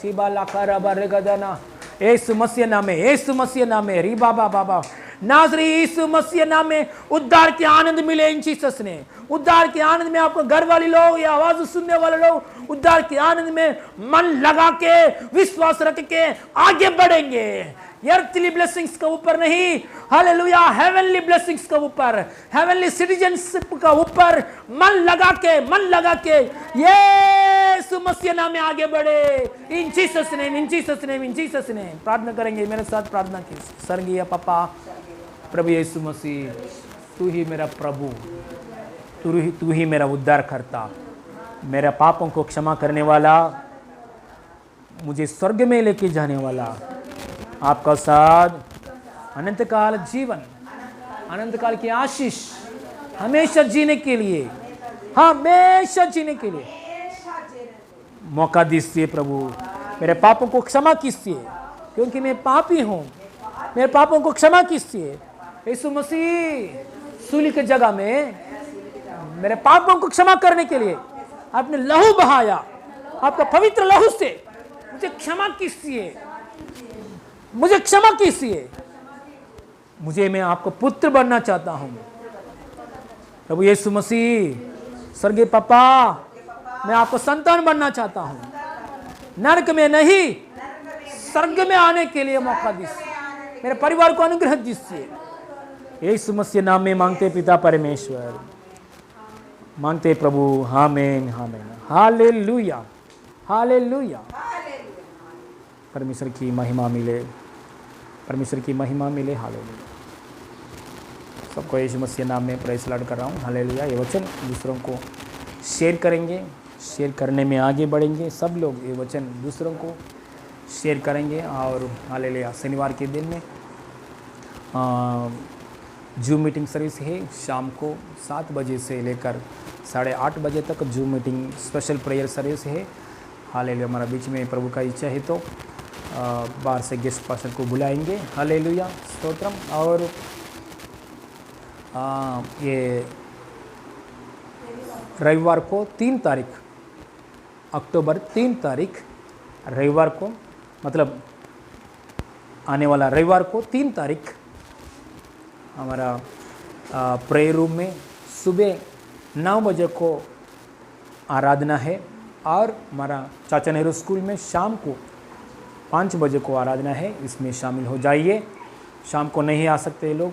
शिबा लाखा रेगदाना यीशु मसीह नाम में, यीशु मसीह नाम में री बाबा बाबा नाजरी यीशु मसीह नाम में उद्धार के आनंद मिले इन जीसस ने। उद्धार के आनंद में आपको घर वाले लोग या आवाज सुनने वाले लोग उद्धार के आनंद में मन लगा के विश्वास रख के आगे बढ़ेंगे। earthly ब्लेसिंग्स के ऊपर नहीं, हालेलुया, हेवनली ब्लेसिंग्स के ऊपर, हेवनली सिटीजनशिप का ऊपर मन लगा के यीशु मसीह नाम में आगे बढ़े। इन जीसस नेम प्रार्थना करेंगे, मेरे साथ प्रार्थना की। स्वर्गीय पापा प्रभु यीशु मसीह, तू ही मेरा प्रभु, तू ही मेरा उद्धार करता, मेरे पापों को क्षमा करने वाला, मुझे स्वर्ग में लेके जाने वाला, आपका साथ अनंत काल जीवन, अनंत काल की आशीष हमेशा जीने के लिए, हमेशा जीने के लिए मौका दीजिए प्रभु। मेरे पापों को क्षमा कीजिए क्योंकि मैं पापी हूँ, मेरे पापों को क्षमा कीजिए। यीशु मसीह सूली के जगह में मेरे पापों को क्षमा करने के लिए आपने लहू बहाया, आपका पवित्र लहू से मुझे क्षमा कीजिए, मुझे क्षमा कीजिए। मुझे, मैं आपको पुत्र बनना चाहता हूं प्रभु यीशु मसीह। स्वर्गीय पापा, मैं आपको संतान बनना चाहता हूं, नरक में नहीं स्वर्ग में आने के लिए मौका दीजिए, मेरे परिवार को अनुग्रह दीजिए। यीशु मसीह नाम में मांगते पिता परमेश्वर, मांगते प्रभु, आमीन आमीन, हालेलुया हालेलुया। परमेश्वर की महिमा मिले, परमेश्वर की महिमा मिले। हालेलुया। सबको यीशु मसीह नाम में प्रेज़ लॉर्ड कर रहा हूँ। हालेलुया। ये वचन दूसरों को शेयर करेंगे, शेयर करने में आगे बढ़ेंगे। सब लोग ये वचन दूसरों को शेयर करेंगे और हालेलुया शनिवार के दिन में जूम मीटिंग सर्विस है शाम को 7 बजे से लेकर 8:30 बजे तक zoom meeting special prayer service है। हालेलुया, हमारा बीच में प्रभु का इच्छा है तो बाहर से गेस्ट पर्सन को बुलाएंगे। हालेलुया, स्तोत्रम। और ये रविवार को 3 तारीख, अक्टूबर 3 तारीख रविवार को, मतलब आने वाला रविवार को 3 तारीख हमारा प्रेयर रूम में सुबह 9 बजे को आराधना है और हमारा चाचा नेहरू स्कूल में शाम को 5 बजे को आराधना है। इसमें शामिल हो जाइए। शाम को नहीं आ सकते लोग,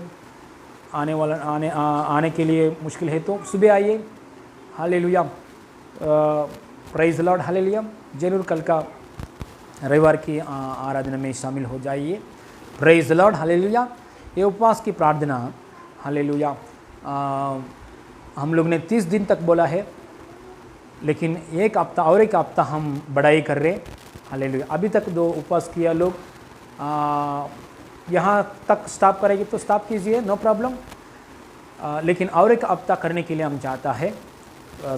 आने के लिए मुश्किल है तो सुबह आइए। Hallelujah, praise Lord, hallelujah. जरूर कल का रविवार की आराधना में शामिल हो जाइए। Praise Lord, hallelujah. ये उपवास की प्रार्थना, हालेलुया, हम लोग ने 30 दिन तक बोला है, लेकिन एक हफ्ता हम बढ़ाई कर रहे। हालेलुया, अभी तक 2 उपवास किया लोग, यहाँ तक स्टॉप करेंगे तो स्टॉप कीजिए, नो प्रॉब्लम। लेकिन और एक हफ्ता करने के लिए हम चाहता है,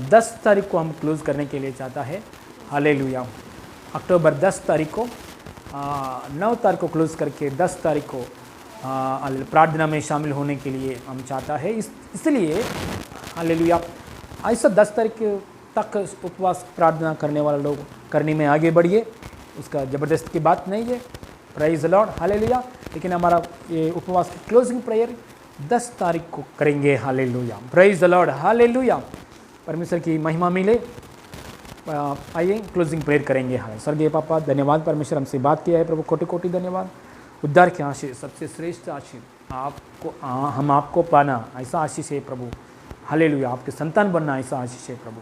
10 तारीख को हम क्लोज़ करने के लिए चाहता है। हालेलुया, अक्टूबर 10 तारीख को 9 तारीख को क्लोज़ करके 10 तारीख को प्रार्थना में शामिल होने के लिए हम चाहता है। इसलिए हालेलुया, ऐसा 10 तारीख तक उपवास प्रार्थना करने वाले लोग करने में आगे बढ़िए, उसका ज़बरदस्त की बात नहीं है। Praise Lord, hallelujah. लेकिन हमारा ये उपवास की क्लोजिंग प्रेयर 10 तारीख को करेंगे। Hallelujah, praise Lord, hallelujah. परमेश्वर की महिमा मिले। आइए क्लोजिंग प्रेयर करेंगे। हाँ, स्वर्गीय पापा, धन्यवाद परमेश्वर, हमसे बात किया है प्रभु, कोटि कोटि धन्यवाद। उद्धार की आशीष, सबसे श्रेष्ठ आशीष आपको, हम आपको पाना ऐसा आशीष है प्रभु। हालेलुया, आपके संतान बनना ऐसा आशीष है प्रभु।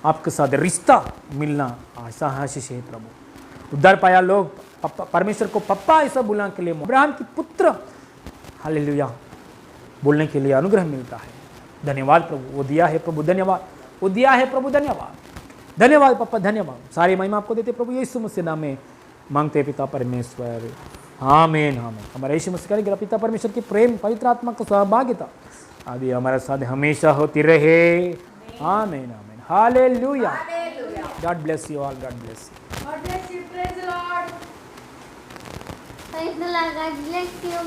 आपके साथ रिश्ता मिलना ऐसा आशीष है प्रभु। उद्धार पाया लोग परमेश्वर को पप्पा ऐसा बुलाने के लिए, अब्राहम की पुत्र, हालेलुया, बोलने के लिए अनुग्रह मिलता है। धन्यवाद प्रभु, वो दिया है प्रभु, धन्यवाद, वो दिया है प्रभु, धन्यवाद, धन्यवाद पापा, धन्यवाद। सारी महिमा आपको देते प्रभु, यीशु मसीह नाम में मांगते पिता परमेश्वर, आमीन, आमीन। हमारे यीशु मसीह का पिता परमेश्वर की प्रेम, पवित्र आत्मा का सहभागिता आदि हमारे साथ हमेशा होती रहे। आमीन, आमीन, hallelujah. God bless you all, God bless you. God bless you. Praise the Lord. Praise the Lord. God bless you.